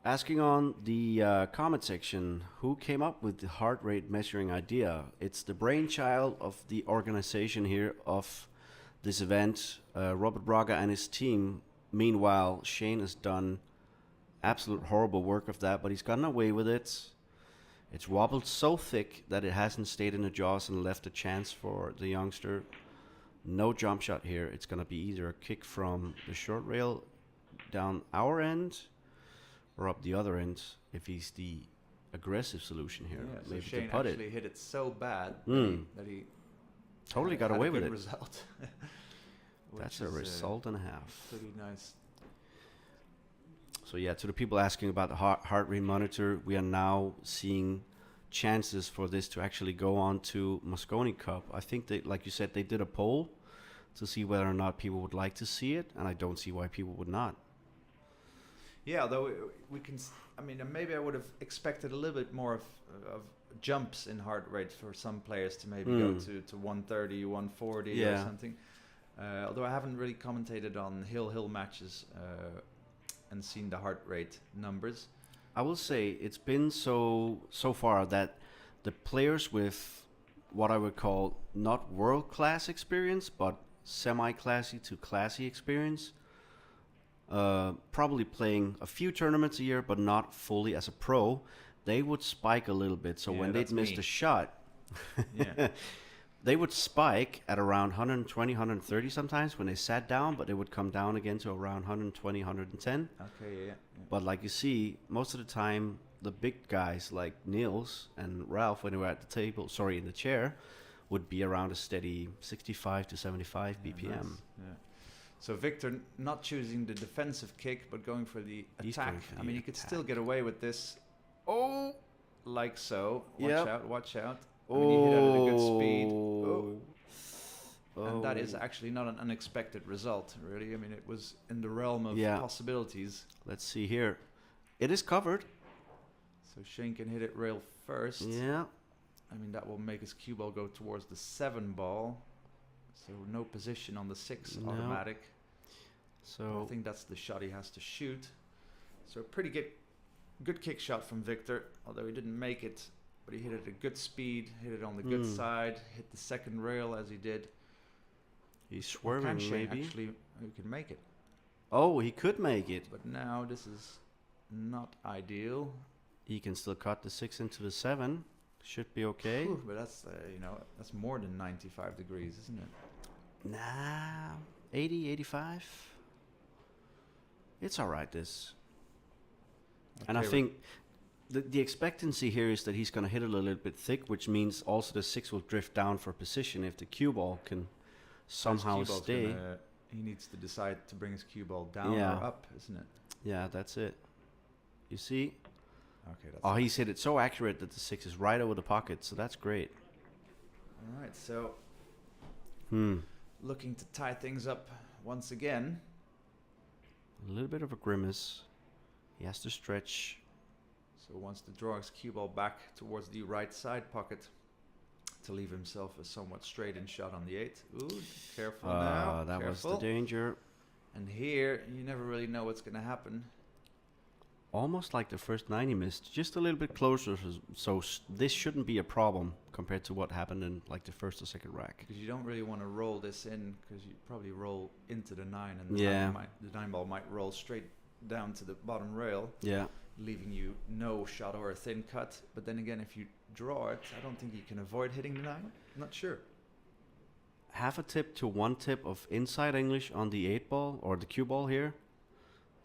Asking on the comment section, who came up with the heart rate measuring idea? It's the brainchild of the organization here of this event, Robert Braga and his team. Meanwhile, Shane has done absolute horrible work of that, but he's gotten away with it. It's wobbled so thick that it hasn't stayed in the jaws and left a chance for the youngster. No jump shot here. It's going to be either a kick from the short rail down our end or up the other end if he's the aggressive solution here. Yeah, maybe so Shane to put actually it. hit it so bad that he totally got had away a with good it. result. That's a result and a half. Pretty nice. So yeah, to the people asking about the heart rate monitor, we are now seeing chances for this to actually go on to Mosconi Cup. I think they, like you said, they did a poll to see whether or not people would like to see it, and I don't see why people would not. Yeah, although we can, I mean, maybe I would have expected a little bit more of jumps in heart rate for some players to maybe go to 130, 140 or something. Although I haven't really commentated on hill matches and seen the heart rate numbers. I will say it's been so far that the players with what I would call not world-class experience, but semi-classy to classy experience, probably playing a few tournaments a year, but not fully as a pro, they would spike a little bit. So when they'd missed a shot, they would spike at around 120, 130 sometimes when they sat down, but they would come down again to around 120, 110. Okay, yeah. But like you see, most of the time, the big guys like Niels and Ralph, when they were at the table, in the chair, would be around a steady 65 to 75 BPM. Nice. Yeah. So Wiktor not choosing the defensive kick, but going for the attack. I mean, you could still get away with this. Oh, like so. Watch out. I mean, he hit it at a good speed. And that is actually not an unexpected result, really. I mean, it was in the realm of possibilities. Let's see here. It is covered. So Shane can hit it rail first. Yeah. I mean, that will make his cue ball go towards the 7 ball. So no position on the 6 automatic. So I think that's the shot he has to shoot. So pretty good kick shot from Wiktor, although he didn't make it. But he hit it at a good speed, hit it on the good side, hit the second rail as he did. He's swerving, maybe. Actually, he can make it. Oh, he could make it. But now this is not ideal. He can still cut the 6 into the 7. Should be okay. Whew, but that's, that's more than 95 degrees, isn't it? Nah, 80, 85. It's all right, this. Okay, and I think the expectancy here is that he's going to hit it a little bit thick, which means also the 6 will drift down for position if the cue ball can somehow stay. He needs to decide to bring his cue ball down or up, isn't it? Yeah, that's it. You see? Okay. That's he's hit it so accurate that the 6 is right over the pocket, so that's great. All right, so looking to tie things up once again. A little bit of a grimace. He has to stretch. So wants to draw his cue ball back towards the right side pocket to leave himself a somewhat straight-in shot on the 8. Ooh, careful now. That was the danger. And here, you never really know what's going to happen. Almost like the first 9 he missed. Just a little bit closer, so this shouldn't be a problem compared to what happened in like the first or second rack. Because you don't really want to roll this in, because you probably roll into the 9, and the 9 ball might roll straight down to the bottom rail. Yeah. Leaving you no shot or a thin cut. But then again, if you draw it, I don't think you can avoid hitting the 9. I'm not sure. Half a tip to 1 tip of inside English on the 8 ball or the cue ball here.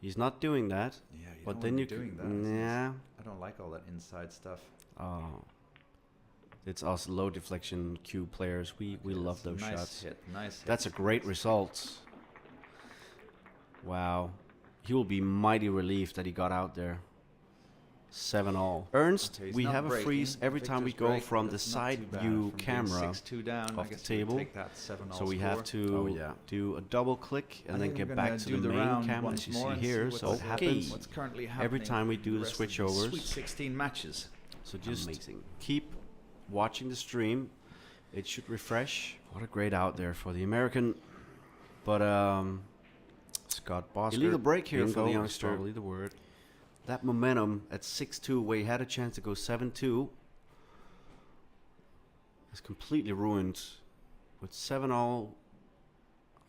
He's not doing that. Yeah, but then you doing that. Yeah. I don't like all that inside stuff. It's us low deflection cue players. We love those shots. Nice hit. That's a great result. Wow. He will be mighty relieved that he got out there. 7-all. Ernst, Okay, we have a breaking. freeze every time we Victor's go break, from the that's not side too bad. view From being camera 6-2 down, of I the guess we'll table. take that 7-all So we score. have to do a double click and I then think I'm get gonna back to do the main round camera, once as you more see and here. see So what's, it happens what's currently happening every time we do the rest of these switchovers. Sweet 16 matches. So just keep watching the stream. It should refresh. What a great out there for the American. But Scott Bosker. Illegal break here for the youngster. Probably the word. That momentum at 6-2, where he had a chance to go 7-2, is completely ruined. With 7-all,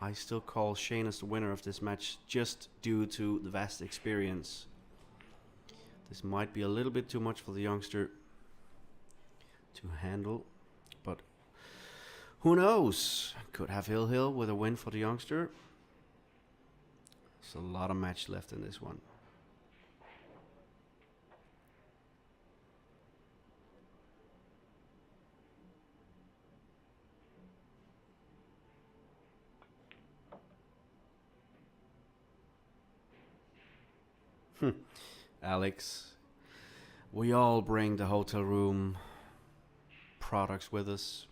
I still call Shane as the winner of this match just due to the vast experience. This might be a little bit too much for the youngster to handle, but who knows? Could have Hill with a win for the youngster. There's a lot of match left in this one. Alex, we all bring the hotel room products with us.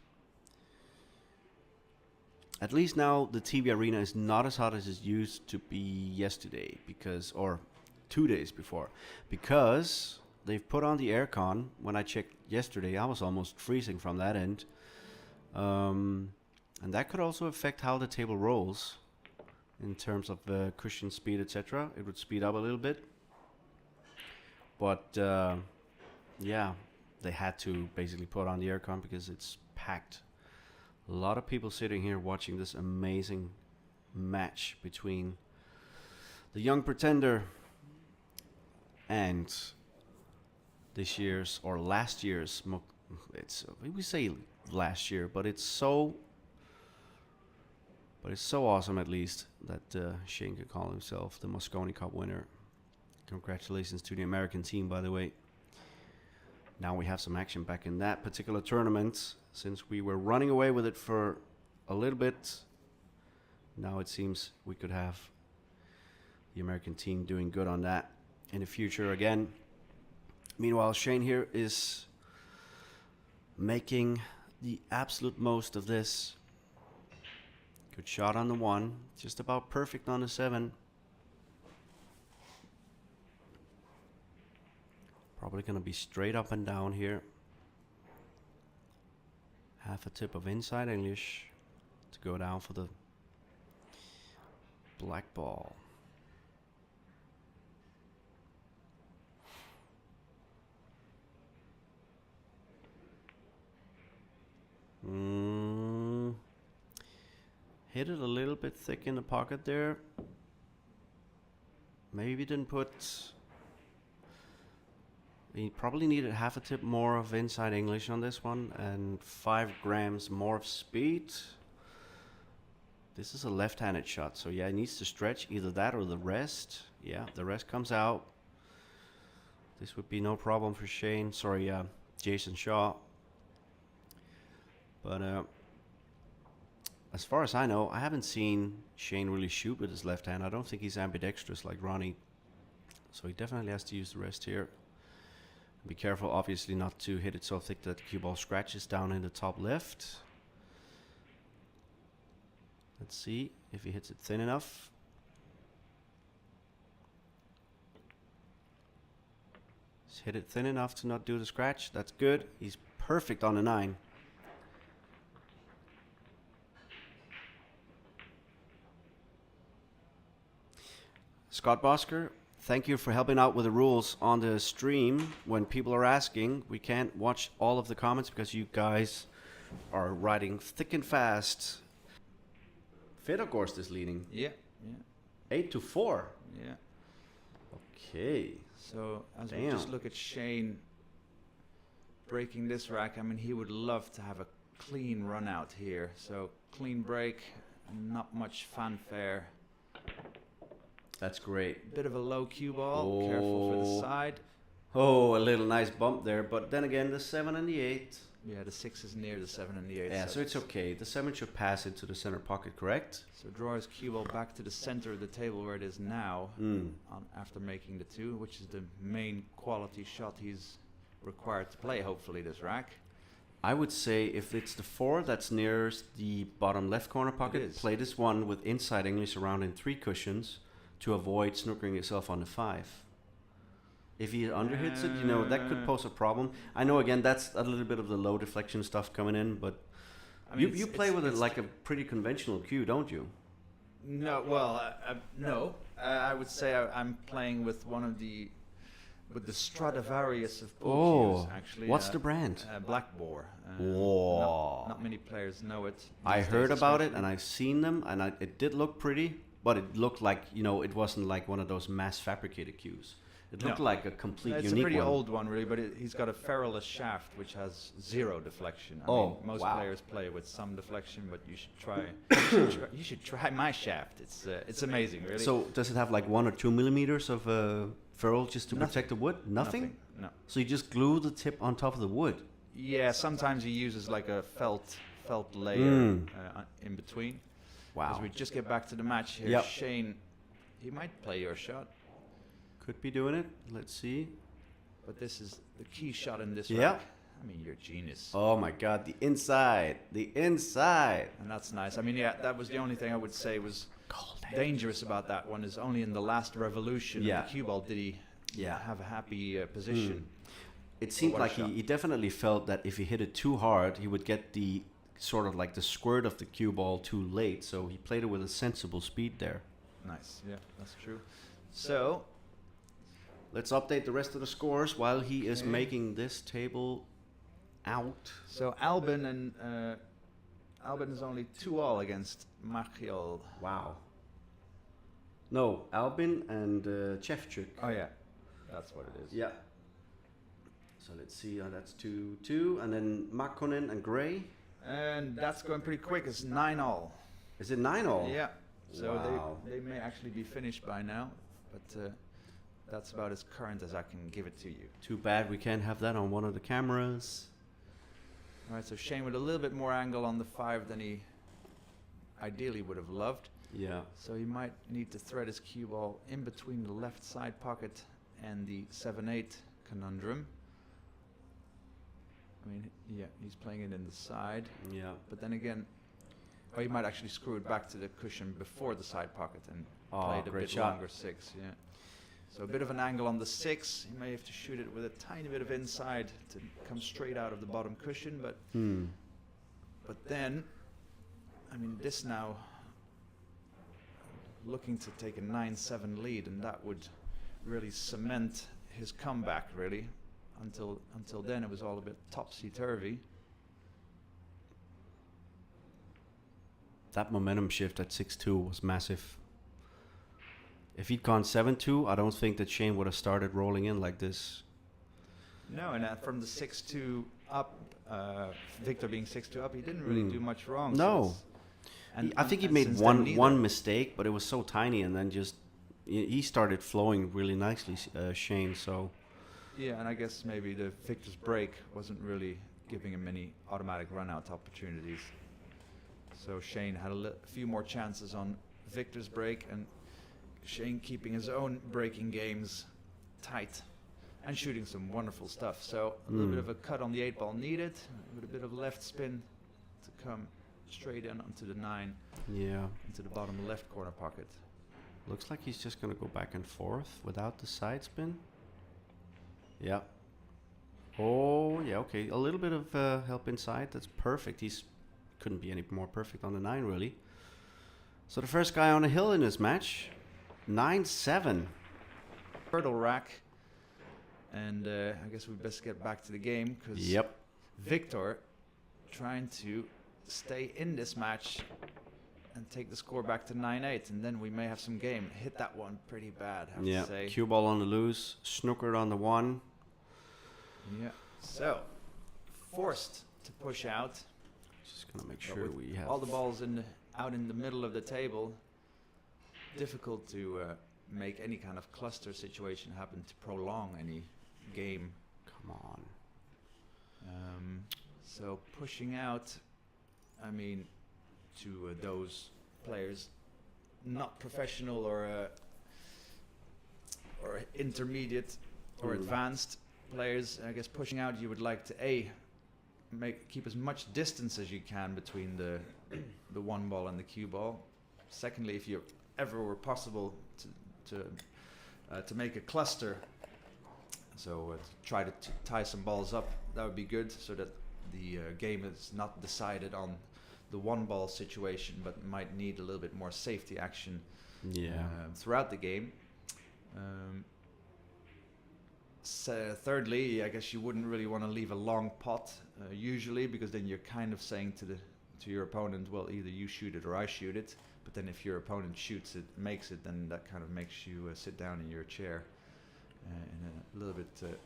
At least now the TV arena is not as hot as it used to be yesterday, or 2 days before, because they've put on the aircon. When I checked yesterday, I was almost freezing from that end. And that could also affect how the table rolls in terms of cushion speed, etc. It would speed up a little bit. But yeah, they had to basically put on the aircon because it's packed. A lot of people sitting here watching this amazing match between the young pretender and this year's or last year's. We say last year, but it's so awesome at least that Shane could call himself the Mosconi Cup winner. Congratulations to the American team, by the way. Now we have some action back in that particular tournament. Since we were running away with it for a little bit, now it seems we could have the American team doing good on that in the future again. Meanwhile, Shane here is making the absolute most of this. Good shot on the 1, just about perfect on the 7. Probably going to be straight up and down here. Half a tip of inside English to go down for the black ball. Hit it a little bit thick in the pocket there. Maybe didn't put... He probably needed half a tip more of inside English on this one and 5 grams more of speed. This is a left-handed shot, so yeah, it needs to stretch either that or the rest. Yeah, the rest comes out. This would be no problem for Shane. Sorry, Jason Shaw. But as far as I know, I haven't seen Shane really shoot with his left hand. I don't think he's ambidextrous like Ronnie. So he definitely has to use the rest here. Be careful, obviously, not to hit it so thick that the cue ball scratches down in the top left. Let's see if he hits it thin enough. Just hit it thin enough to not do the scratch. That's good. He's perfect on the 9. Scott Bosker, thank you for helping out with the rules on the stream. When people are asking, we can't watch all of the comments because you guys are writing thick and fast. Fedorgorst is leading. Yeah. 8-4. Yeah. Okay. So as we just look at Shane breaking this rack, I mean, he would love to have a clean run out here. So clean break, not much fanfare. That's great. Bit of a low cue ball. Careful for the side. Oh, a little nice bump there, but then again, the 7 and the 8. Yeah, the 6 is near the 7 and the 8. Yeah, so it's okay. The 7 should pass into the center pocket, correct? So draw his cue ball back to the center of the table where it is now, after making the 2, which is the main quality shot he's required to play, hopefully, this rack. I would say if it's the 4 that's nearest the bottom left corner pocket, play this one with inside English surrounding 3 cushions to avoid snookering yourself on the 5. If he underhits it, you know, that could pose a problem. I know, again, that's a little bit of the low deflection stuff coming in, but I mean, you play with it like a pretty conventional cue, don't you? No, well, no. I would say I'm playing with one of the Stradivarius of pool cues, actually. What's the brand? Black Boar. Whoa. Not many players know it. I heard about it, and I've seen them, and it did look pretty, but it looked like, you know, it wasn't like one of those mass fabricated cues. It looked like a complete unique one. It's a pretty old one, really, but he's got a ferrulous shaft which has 0 deflection. I mean, most players play with some deflection, but you should try. You should try my shaft. It's amazing, really. So does it have like 1 or 2 millimeters of ferrule just to protect the wood? Nothing. No. So you just glue the tip on top of the wood. Yeah. Sometimes he uses like a felt layer in between. Wow. As we just get back to the match here, Shane, he might play your shot. Could be doing it. Let's see. But this is the key shot in this rack. I mean, you're a genius. Oh my God, the inside. The inside. And that's nice. I mean, yeah, that was the only thing I would say was dangerous about that one, is only in the last revolution of the cue ball did he have a happy position. It seemed like he definitely felt that if he hit it too hard, he would get the sort of like the squirt of the cue ball too late. So he played it with a sensible speed there. Nice. Yeah, that's true. So let's update the rest of the scores while he is making this table out. So Albin is only 2-all against Machiel. Wow. No, Albin and Chevchuk. Oh yeah, that's what it is. Yeah. So let's see, that's 2-2, and then Makkonen and Gray. And that's going pretty quick. It's 9-all. Is it 9-all? Yeah. So they may actually be finished by now, but that's about as current as I can give it to you. Too bad we can't have that on one of the cameras. All right, so Shane with a little bit more angle on the 5 than he ideally would have loved. Yeah. So he might need to thread his cue ball in between the left side pocket and the 7-8 conundrum. I mean, yeah, he's playing it in the side. Yeah. But then again, he might actually screw it back to the cushion before the side pocket and play it a bit longer 6. Yeah. So a bit of an angle on the 6. He may have to shoot it with a tiny bit of inside to come straight out of the bottom cushion, but then, I mean, this now looking to take a 9-7 lead, and that would really cement his comeback, really. Until then, it was all a bit topsy-turvy. That momentum shift at 6-2 was massive. If he'd gone 7-2, I don't think that Shane would have started rolling in like this. No, and from the 6-2 up, Victor being 6-2 up, he didn't really do much wrong. No. So I think he made one mistake, but it was so tiny, and then just he started flowing really nicely, Shane. So yeah, and I guess maybe the Victor's break wasn't really giving him any automatic run-out opportunities. So Shane had a few more chances on Victor's break, and Shane keeping his own breaking games tight and shooting some wonderful stuff. So a little bit of a cut on the 8-ball needed, with a bit of left spin to come straight in onto the 9. Yeah. Into the bottom left corner pocket. Looks like he's just going to go back and forth without the side spin. Yeah. Oh, yeah, okay. A little bit of help inside. That's perfect. He's couldn't be any more perfect on the 9, really. So the first guy on the hill in this match, 9-7. Hurdle rack. And I guess we best get back to the game, because Victor trying to stay in this match and take the score back to 9-8, and then we may have some game. Hit that one pretty bad, I have to say. Cue ball on the loose, snookered on the 1. Yeah. So forced to push out. Just gonna make sure we have all the balls out in the middle of the table. Difficult to make any kind of cluster situation happen to prolong any game. Come on. So pushing out, I mean, to those players, not professional or intermediate or advanced players, I guess pushing out, you would like to keep as much distance as you can between the one ball and the cue ball. Secondly, if you ever were possible to make a cluster, so try to tie some balls up, that would be good, so that the game is not decided on the one ball situation, but might need a little bit more safety action throughout the game. Thirdly, I guess you wouldn't really want to leave a long pot usually, because then you're kind of saying to your opponent, well, either you shoot it or I shoot it. But then if your opponent shoots it, makes it, then that kind of makes you sit down in your chair in a little bit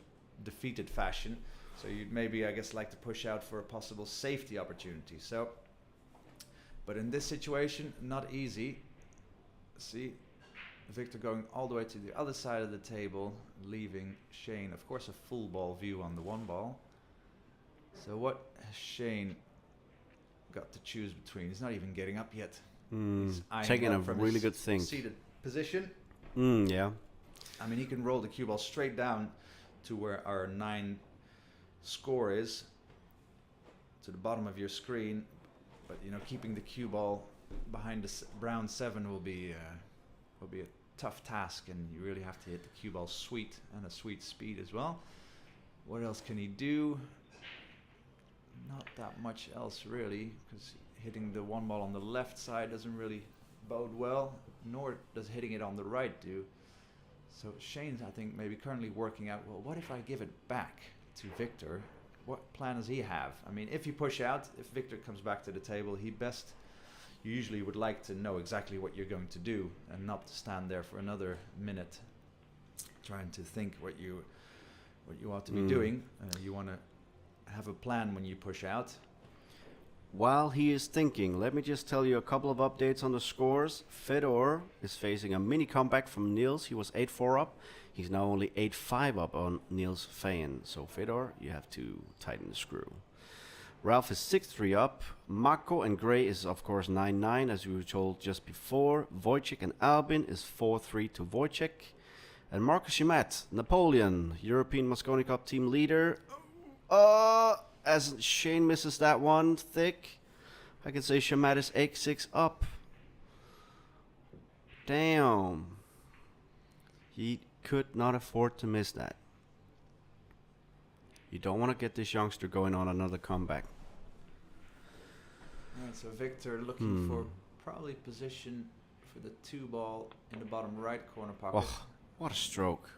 defeated fashion. So you'd maybe, I guess, like to push out for a possible safety opportunity. So, but in this situation, not easy. See, Wiktor going all the way to the other side of the table, leaving Shane, of course, a full ball view on the one ball. So what has Shane got to choose between? He's not even getting up yet. He's taking a really good think. Seated position. Yeah. I mean, he can roll the cue ball straight down to where our 9 score is, to the bottom of your screen. But you know, keeping the cue ball behind the brown 7 will be a tough task, and you really have to hit the cue ball sweet and a sweet speed as well. What else can he do? Not that much else really, because hitting the one ball on the left side doesn't really bode well, nor does hitting it on the right do. So Shane's, I think, maybe currently working out, well, what if I give it back to Wiktor? What plan does he have? I mean, if you push out, if Wiktor comes back to the table, you usually would like to know exactly what you're going to do, and not to stand there for another minute trying to think what you ought to be doing. You want to have a plan when you push out. While he is thinking, let me just tell you a couple of updates on the scores. Fedor is facing a mini comeback from Niels. He was 8-4 up. He's now only 8-5 up on Niels Fayen. So Fedor, you have to tighten the screw. Ralph is 6-3 up. Mako and Gray is of course 9-9, as we were told just before. Wojciech and Albin is 4-3 to Wojciech. And Marcus Schimat, Napoleon, European Mosconi Cup team leader. As Shane misses that one thick, I can say Schimat is 8-6 up. Damn. He could not afford to miss that. You don't want to get this youngster going on another comeback. Alright, so Wiktor looking for probably position for the 2 ball in the bottom right corner pocket. Oh, what a stroke.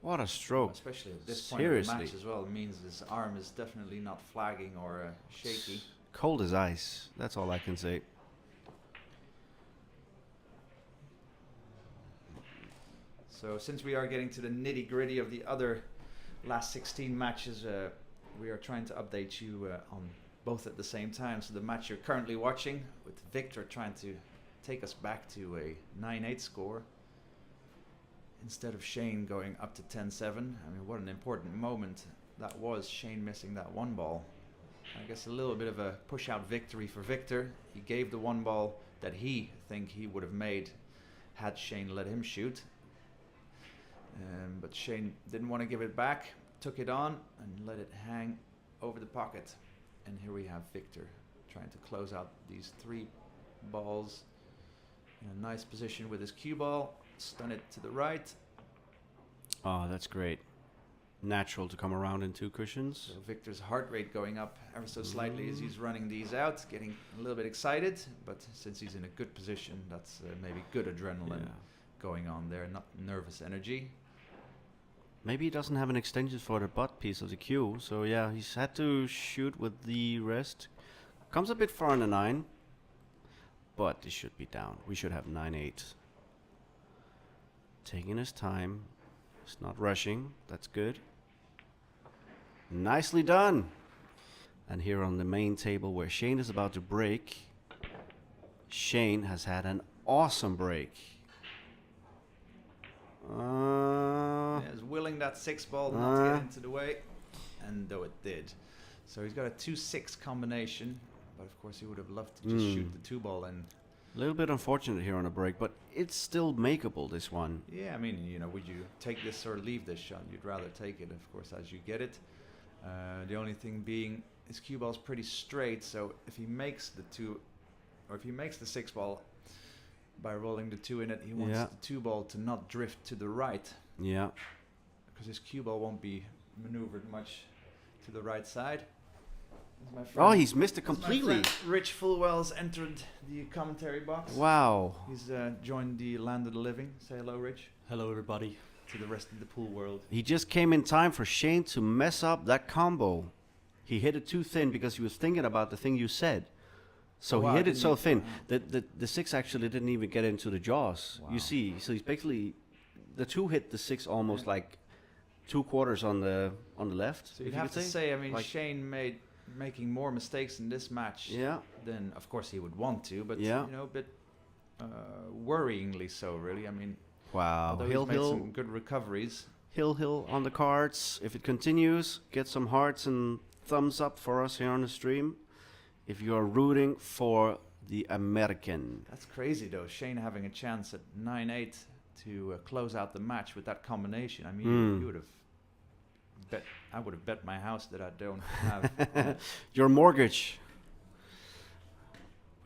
What a stroke. Especially at this point of the match as well. It means his arm is definitely not flagging or shaky. Cold as ice. That's all I can say. So since we are getting to the nitty gritty of the other last 16 matches, we are trying to update you on both at the same time. So the match you're currently watching, with Wiktor trying to take us back to a 9-8 score, instead of Shane going up to 10-7. I mean, what an important moment that was, Shane missing that one ball. I guess a little bit of a push-out victory for Wiktor. He gave the one ball that he would have made had Shane let him shoot. But Shane didn't want to give it back, took it on and let it hang over the pocket. And here we have Wiktor trying to close out these 3 balls in a nice position with his cue ball. Stun it to the right. Oh, that's great. Natural to come around in 2 cushions. So Wiktor's heart rate going up ever so slightly as he's running these out, getting a little bit excited. But since he's in a good position, that's maybe good adrenaline going on there, not nervous energy. Maybe he doesn't have an extension for the butt piece of the cue. So yeah, he's had to shoot with the rest. Comes a bit far in the 9. But this should be down. We should have 9-8. Taking his time. He's not rushing. That's good. Nicely done. And here on the main table where Shane is about to break, Shane has had an awesome break. He was willing that 6 ball not to get into the way, and though it did. So he's got a 2-6 combination, but of course he would have loved to just shoot the 2 ball in. A little bit unfortunate here on a break, but it's still makeable, this one. Yeah, I mean, you know, would you take this or leave this shot? You'd rather take it, of course, as you get it. The only thing being, his cue ball's pretty straight, so if he makes the 2, or if he makes the 6 ball by rolling the 2 in it, he wants the 2 ball to not drift to the right. Yeah. Because his cue ball won't be maneuvered much to the right side. Oh, he's missed it completely. Rich Fulwell's entered the commentary box. Wow. He's joined the land of the living. Say hello, Rich. Hello, everybody. To the rest of the pool world. He just came in time for Shane to mess up that combo. He hit it too thin because he was thinking about the thing you said. So he hit it so thin that the 6 actually didn't even get into the jaws. Wow. You see, so he's basically, the 2 hit the 6 almost like 2/4 on the left. So you'd have to say, I mean, like Shane making more mistakes in this match than, of course, he would want to, but you know, a bit worryingly so, really. I mean, wow. He's made some good recoveries. Hill on the cards. If it continues, get some hearts and thumbs up for us here on the stream. If you are rooting for the American. That's crazy, though. Shane having a chance at 9-8 to close out the match with that combination. I mean, you would have bet. I would have bet my house that I don't have your mortgage.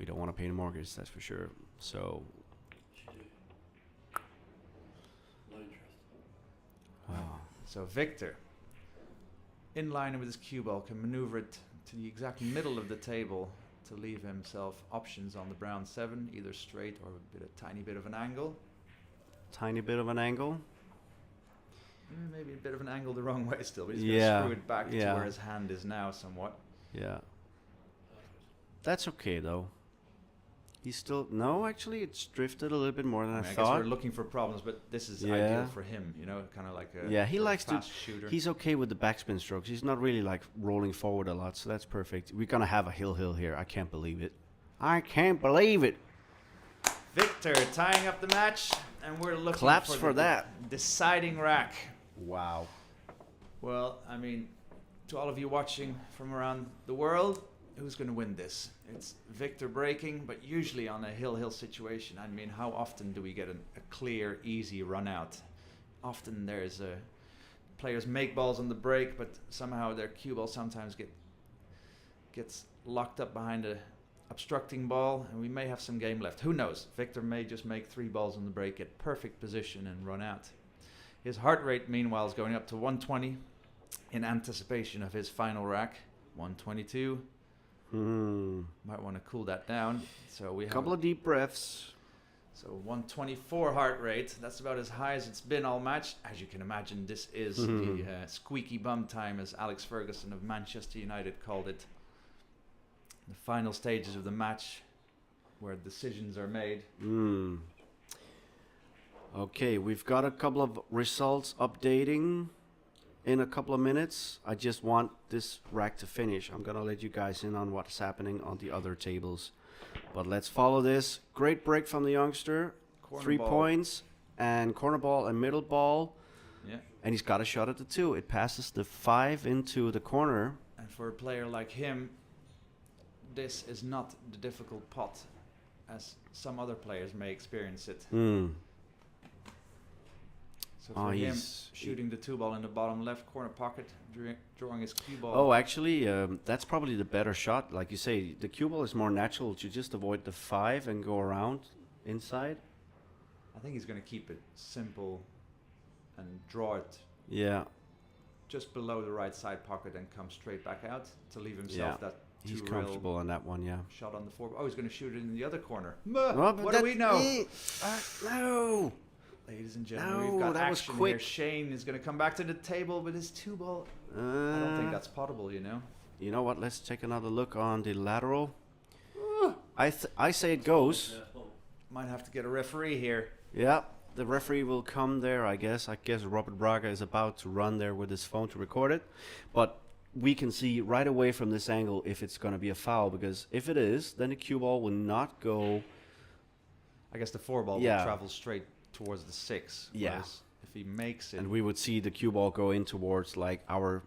We don't want to pay the mortgage, that's for sure. So. Wow. So Wiktor, in line with his cue ball, can maneuver it to the exact middle of the table to leave himself options on the brown 7, either straight or a tiny bit of an angle. Tiny bit of an angle. Maybe a bit of an angle the wrong way still, but he's going to screw it back to where his hand is now somewhat. Yeah. That's okay, though. He's still... No, actually, it's drifted a little bit more than I thought. I guess we're looking for problems, but this is ideal for him, you know, kind of like a he likes fast shooter. He's okay with the backspin strokes. He's not really, like, rolling forward a lot, so that's perfect. We're going to have a hill here. I can't believe it. I can't believe it. Wiktor tying up the match, and we're looking Claps for that. Deciding rack. Wow. Well, I mean, to all of you watching from around the world, who's going to win this? It's Wiktor breaking, but usually on a hill situation. I mean, how often do we get a clear, easy run out? Often there's players make balls on the break, but somehow their cue ball sometimes gets locked up behind a obstructing ball, and we may have some game left. Who knows? Wiktor may just make 3 balls on the break, get perfect position, and run out. His heart rate, meanwhile, is going up to 120 in anticipation of his final rack. 122. Might want to cool that down. So we have a couple of deep breaths. So 124 heart rate. That's about as high as it's been all match. As you can imagine, this is the squeaky bum time, as Alex Ferguson of Manchester United called it. The final stages of the match, where decisions are made. Okay, we've got a couple of results updating in a couple of minutes. I just want this rack to finish. I'm gonna let you guys in on what's happening on the other tables, but let's follow this. Great break from the youngster. Corner 3 ball. points and corner ball and middle ball. Yeah. And he's got a shot at the 2. It passes the 5 into the corner. And for a player like him, this is not the difficult pot as some other players may experience it. So for him, shooting the 2 ball in the bottom left corner pocket, drawing his cue ball. Oh, actually, that's probably the better shot. Like you say, the cue ball is more natural to just avoid the 5 and go around inside. I think he's going to keep it simple and draw it just below the right side pocket and come straight back out to leave himself that he's comfortable on that one, shot on the 4. Oh, he's going to shoot it in the other corner. What do we know? No. Ladies and gentlemen, we've got action here. Shane is going to come back to the table with his 2 ball. I don't think that's potable, you know. You know what? Let's take another look on the lateral. I say it goes. Might have to get a referee here. Yeah, the referee will come there, I guess. I guess Robert Braga is about to run there with his phone to record it. But we can see right away from this angle if it's going to be a foul, because if it is, then the cue ball will not go. I guess the 4 ball will travel straight towards the 6. Yeah. if he makes it. And we would see the cue ball go in towards like our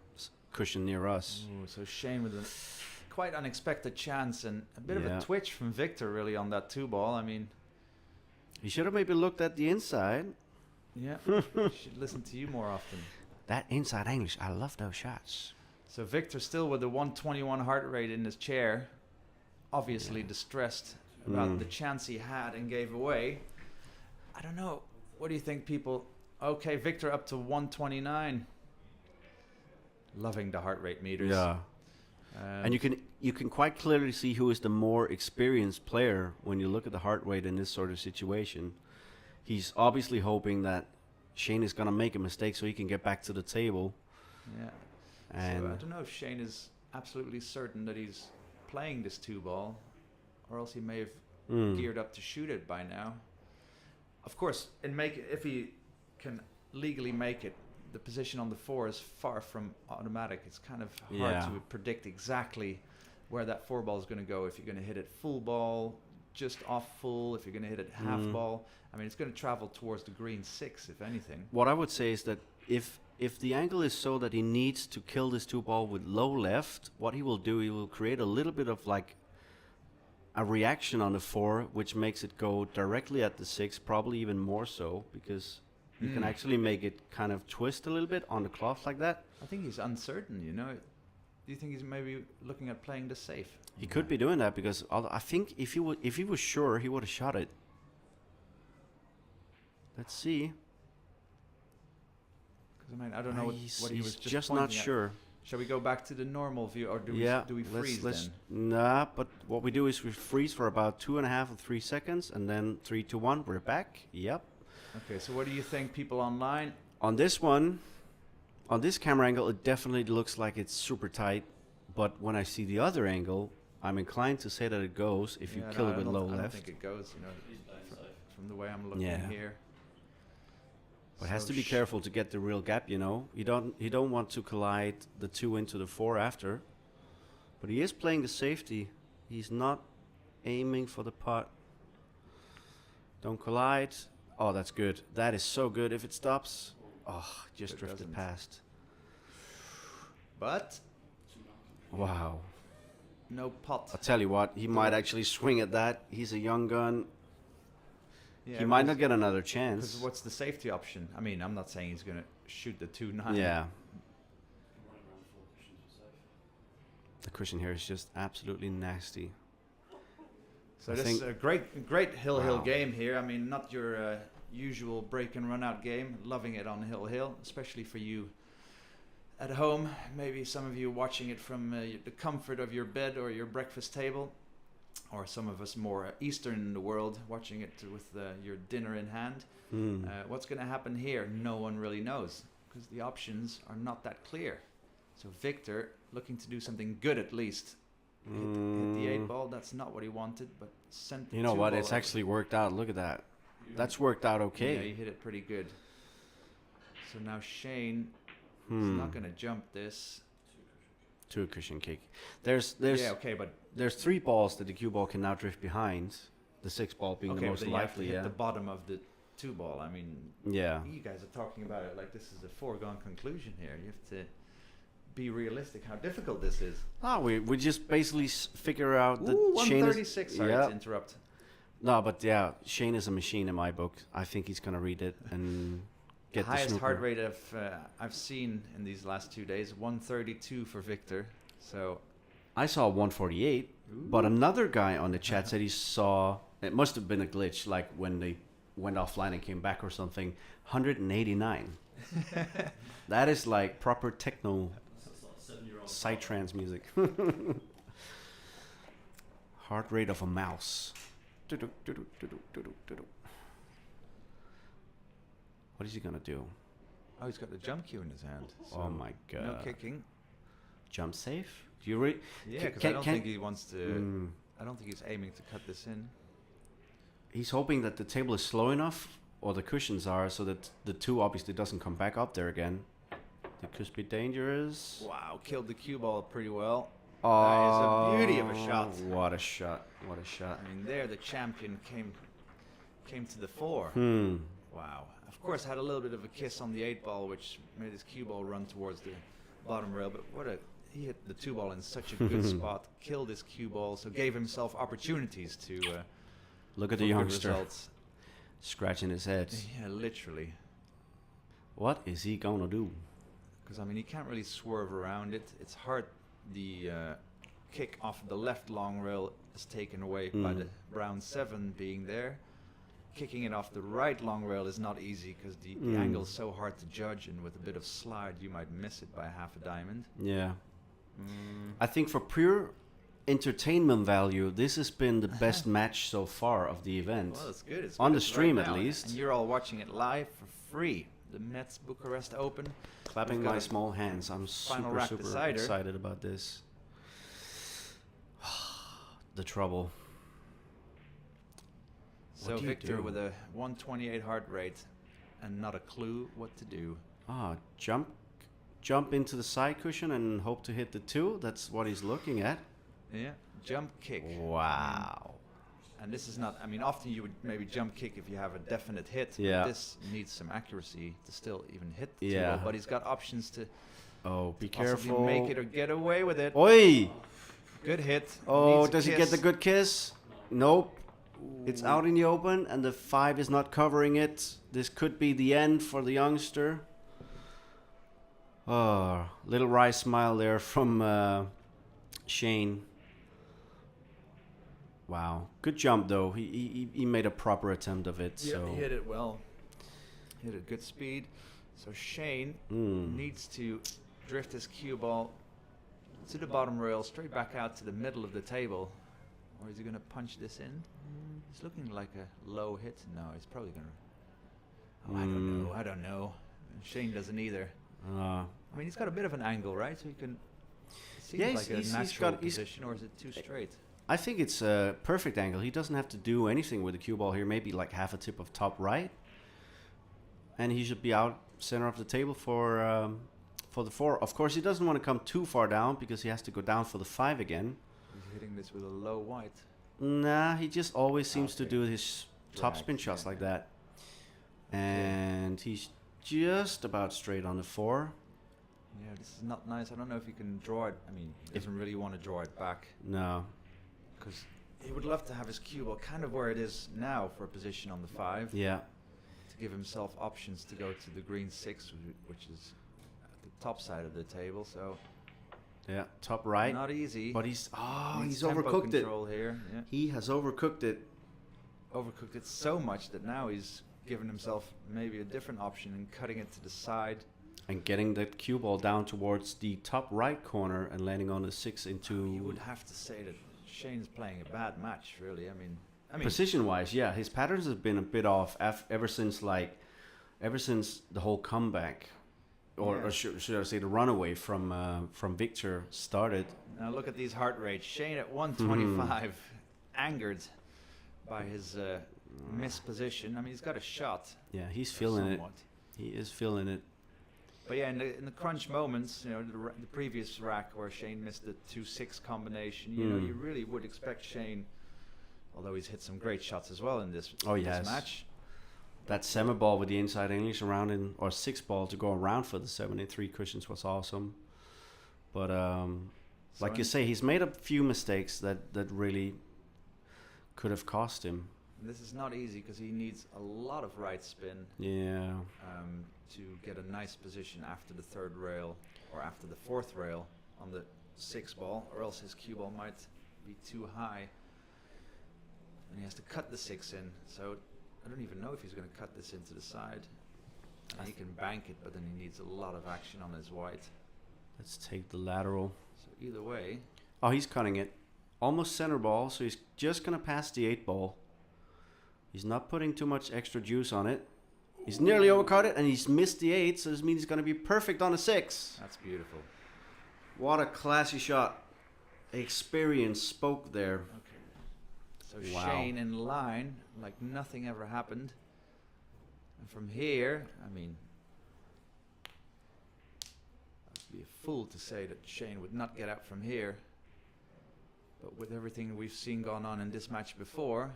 cushion near us. Ooh, so Shane with a quite unexpected chance and a bit of a twitch from Wiktor really on that 2-ball. I mean, he should have maybe looked at the inside. Yeah, should listen to you more often. That inside English, I love those shots. So Wiktor still with the 121 heart rate in his chair, obviously distressed about the chance he had and gave away. I don't know. What do you think, people? Okay, Wiktor up to 129. Loving the heart rate meters. Yeah. And you can quite clearly see who is the more experienced player when you look at the heart rate in this sort of situation. He's obviously hoping that Shane is going to make a mistake so he can get back to the table. Yeah. And so I don't know if Shane is absolutely certain that he's playing this 2-ball, or else he may have geared up to shoot it by now. Of course, if he can legally make it, the position on the 4 is far from automatic. It's kind of hard to predict exactly where that 4-ball is going to go. If you're going to hit it full ball, just off full, if you're going to hit it half ball. I mean, it's going to travel towards the green 6, if anything. What I would say is that if the angle is so that he needs to kill this 2-ball with low left, what he will do, he will create a little bit of like a reaction on the 4, which makes it go directly at the 6, probably even more so, because you can actually make it kind of twist a little bit on the cloth like that. I think he's uncertain, you know. Do you think he's maybe looking at playing the safe? He could be doing that because I think if he was sure, he would have shot it. Let's see. Because I mean, I don't know what he was just not sure. Shall we go back to the normal view, or do we freeze then? Nah, but what we do is we freeze for about 2.5 or 3 seconds, and then 3, 2, 1, we're back. Yep. Okay, so what do you think, people online? On this one, on this camera angle, it definitely looks like it's super tight. But when I see the other angle, I'm inclined to say that it goes if you kill it with low left. I don't think it goes, you know, from the way I'm looking here. But has to be careful to get the real gap, you know. You don't want to collide the 2 into the 4 after. But he is playing the safety. He's not aiming for the pot. Don't collide. Oh, that's good. That is so good. If it stops, just drifted past. But wow. No pot. I'll tell you what, he might actually swing at that. He's a young gun. Yeah, he might not get another chance. Because what's the safety option? I mean, I'm not saying he's going to shoot the 2-9. Yeah. The cushion here is just absolutely nasty. So this is a great hill game here. I mean, not your usual break and run out game. Loving it on hill, especially for you at home. Maybe some of you watching it from the comfort of your bed or your breakfast table. Or some of us more Eastern in the world, watching it with your dinner in hand. What's going to happen here? No one really knows, because the options are not that clear. So Wiktor, looking to do something good at least. Hit the 8-ball, that's not what he wanted, but sent the 2-ball. You know what, it's actually worked out. Look at that. That's worked out okay. Yeah, he hit it pretty good. So now Shane is not going to jump this. 2 cushion kick. There's 3 balls that the cue ball can now drift behind. The 6-ball being the most likely. Hit the bottom of the 2-ball. I mean, you guys are talking about it like this is a foregone conclusion here. You have to be realistic. How difficult this is. We just basically figure out that Shane 136. Sorry to interrupt. No, but Shane is a machine in my book. I think he's gonna read it and get the highest heart rate I've seen in these last 2 days. 132 for Wiktor. So I saw 148, but another guy on the chat said he saw, it must have been a glitch, like when they went offline and came back or something, 189. That is like proper techno psytrance music. Heart rate of a mouse. What is he gonna do? Oh, he's got the jump cue in his hand. So oh my god. No kicking. Jump safe? Do you yeah, because I don't think he wants to. I don't think he's aiming to cut this in. He's hoping that the table is slow enough, or the cushions are, so that the 2 obviously doesn't come back up there again. It could be dangerous. Wow, killed the cue ball pretty well. Oh, that is a beauty of a shot. What a shot! What a shot! I mean, there the champion came to the fore. Wow. Of course, had a little bit of a kiss on the 8 ball, which made his cue ball run towards the bottom rail. But he hit the 2 ball in such a good spot, killed his cue ball, so gave himself opportunities to look at the youngster results. Scratching his head. Yeah, literally. What is he gonna do? Because I mean, he can't really swerve around it. It's hard. The kick off the left long rail is taken away by the brown 7 being there. Kicking it off the right long rail is not easy because the angle is so hard to judge, and with a bit of slide you might miss it by half a diamond. Yeah. I think for pure entertainment value, this has been the best match so far of the event. Well, it's good. It's on good. the stream right at now, least. And you're all watching it live for free. The Mezz Bucharest Open. Clapping my small hands. I'm super excited about this. The trouble. So Wiktor with a 128 heart rate and not a clue what to do. Jump into the side cushion and hope to hit the 2. That's what he's looking at. Yeah, jump kick. Wow. And this is not, I mean, often you would maybe jump kick if you have a definite hit. Yeah. But this needs some accuracy to still even hit the 2 ball. But he's got options to be careful. Make it or get away with it. Oi! Good hit. Oh, does he get the good kiss? Nope. It's out in the open, and the 5 is not covering it. This could be the end for the youngster. Oh, little wry smile there from Shane. Wow, good jump though. He made a proper attempt of it. Yeah, so he hit it well. Hit at good speed. So Shane needs to drift his cue ball to the bottom rail, straight back out to the middle of the table. Or is he going to punch this in? It's looking like a low hit. No, he's probably going to... I don't know. Shane doesn't either. I mean, he's got a bit of an angle, right? So he can... It seems like a natural position, or is it too straight? I think it's a perfect angle. He doesn't have to do anything with the cue ball here. Maybe like half a tip of top right. And he should be out center of the table for the 4. Of course, he doesn't want to come too far down because he has to go down for the 5 again. He's hitting this with a low white. Nah, he just always seems to do his top spin shots like that. And he's just about straight on the 4. Yeah, this is not nice. I don't know if he can draw it. I mean, he doesn't really want to draw it back. No. Because he would love to have his cue ball kind of where it is now for a position on the 5. Yeah. To give himself options to go to the green 6, which is at the top side of the table. So... Yeah, top right. Not easy. But he's overcooked it. Here. Yeah. He has overcooked it. Overcooked it so much that now he's given himself maybe a different option and cutting it to the side. And getting that cue ball down towards the top right corner and landing on the 6 into... You would have to say that Shane's playing a bad match, really. I mean precision-wise, yeah, his patterns have been a bit off ever since the whole comeback. Or should I say the runaway from Wiktor started. Now look at these heart rates. Shane at 125, angered by his missed position. I mean, he's got a shot. Yeah, he's feeling it. He is feeling it. But yeah, in the crunch moments, you know, the previous rack where Shane missed the 2-6 combination, you know, you really would expect Shane, although he's hit some great shots as well in this match. That 7 ball with the inside English around or 6 ball to go around for the 73 cushions was awesome. But like you say, he's made a few mistakes that really could have cost him. This is not easy because he needs a lot of right spin. Yeah. To get a nice position after the 3rd rail or after the 4th rail on the 6 ball, or else his cue ball might be too high. And he has to cut the 6 in. So I don't even know if he's going to cut this into the side. And he can bank it, but then he needs a lot of action on his white. Let's take the lateral. So either way. Oh, he's cutting it. Almost center ball, so he's just going to pass the 8 ball. He's not putting too much extra juice on it. He's nearly overcut it, and he's missed the 8, so this means he's going to be perfect on a 6. That's beautiful. What a classy shot. Experience spoke there. Okay. So Shane in line, like nothing ever happened. And from here, I mean, I'd be a fool to say that Shane would not get out from here. But with everything we've seen gone on in this match before,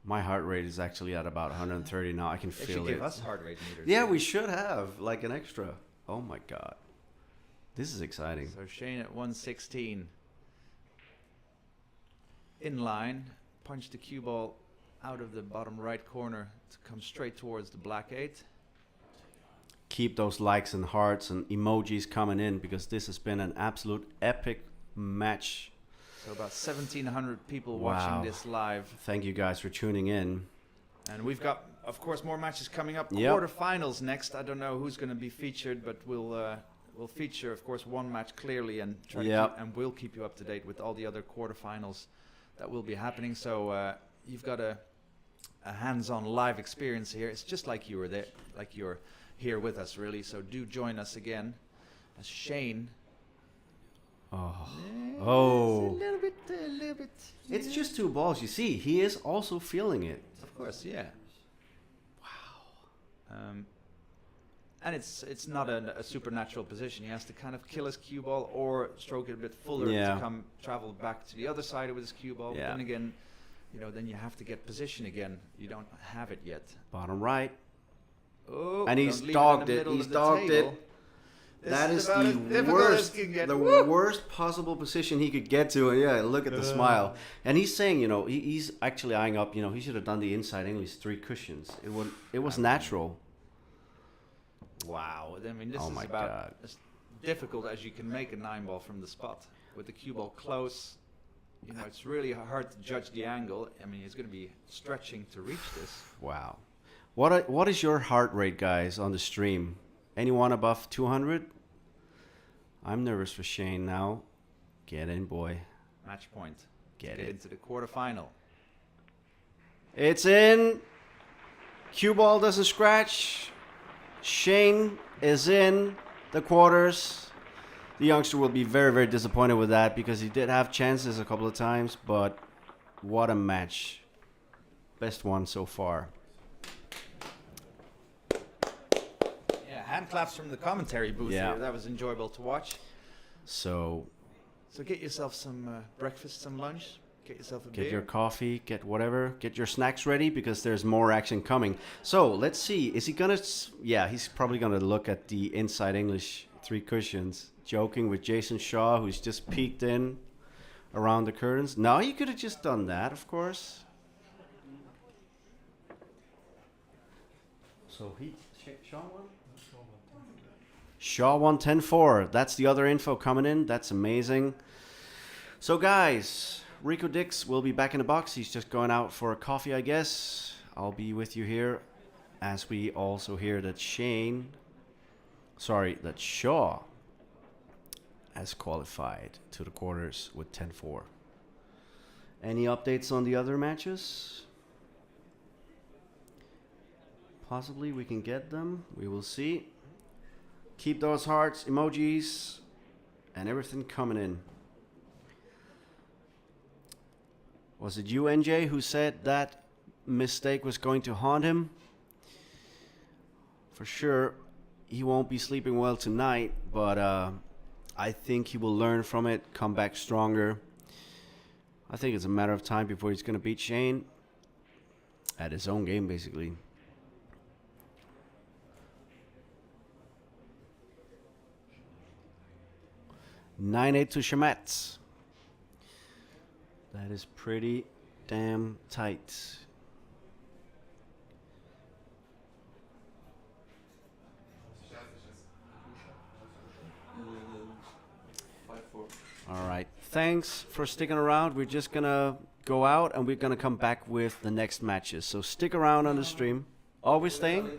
My heart rate is actually at about 130 now. I can They feel should it. give us heart rate meters. Yeah, we should have like an extra. Oh my god. This is exciting. So Shane at 116. In line, punch the cue ball out of the bottom right corner to come straight towards the black 8. Keep those likes and hearts and emojis coming in, because this has been an absolute epic match. So about 1,700 people Wow. watching this live. Thank you guys for tuning in. And we've got, of course, more matches coming up. Yep. Quarterfinals next. I don't know who's going to be featured, but we'll feature, of course, one match clearly, and try to Yep. and we'll keep you up to date with all the other quarterfinals that will be happening. So you've got a hands-on live experience here. It's just like you were there, like you're here with us, really. So do join us again. As Shane. Oh. A little bit. It's just 2 balls, you see. He is also feeling it. Of course, yeah. Wow. And it's not a supernatural position. He has to kind of kill his cue ball or stroke it a bit fuller to travel back to the other side with his cue ball. Yeah. But then again, then you have to get position again. You don't have it yet. Bottom right. Oh, And he's dogged it. He's dogged it. That is the worst possible position he could get to. And yeah, look at the smile. And he's saying, he's actually eyeing up, he should have done the inside English 3 cushions. It was natural. Wow. I mean, this is about as difficult as you can make a 9-ball from the spot. With the cue ball close, it's really hard to judge the angle. I mean, he's going to be stretching to reach this. Wow. What is your heart rate, guys, on the stream? Anyone above 200? I'm nervous for Shane now. Get in, boy. Match point. Get into the quarterfinal. It's in. Cue ball doesn't scratch. Shane is in the quarters. The youngster will be very, very disappointed with that, because he did have chances a couple of times, but what a match. Best one so far. Hand claps from the commentary booth here. That was enjoyable to watch. So get yourself some breakfast, some lunch. Get yourself a beer. Get your coffee, get whatever. Get your snacks ready, because there's more action coming. So let's see. Is he going to... Yeah, he's probably going to look at the inside English 3 cushions. Joking with Jason Shaw, who's just peeked in around the curtains. No, you could have just done that, of course. So Shaw won? Shaw won 10-4. That's the other info coming in. That's amazing. So guys, Rico Dix will be back in the box. He's just going out for a coffee, I guess. I'll be with you here as we also hear that Shaw has qualified to the quarters with 10-4. Any updates on the other matches? Possibly we can get them. We will see. Keep those hearts, emojis, and everything coming in. Was it you, NJ, who said that mistake was going to haunt him? For sure, he won't be sleeping well tonight, but I think he will learn from it, come back stronger. I think it's a matter of time before he's going to beat Shane at his own game, basically. (9-8) to Shamet. That is pretty damn tight. All right. Thanks for sticking around. We're just going to go out and we're going to come back with the next matches. So stick around on the stream. Always staying?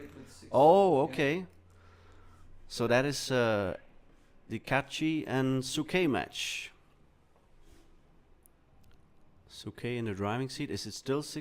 Oh, okay. So that is the Kachi and Suke match. Suke in the driving seat. Is it still 6-3?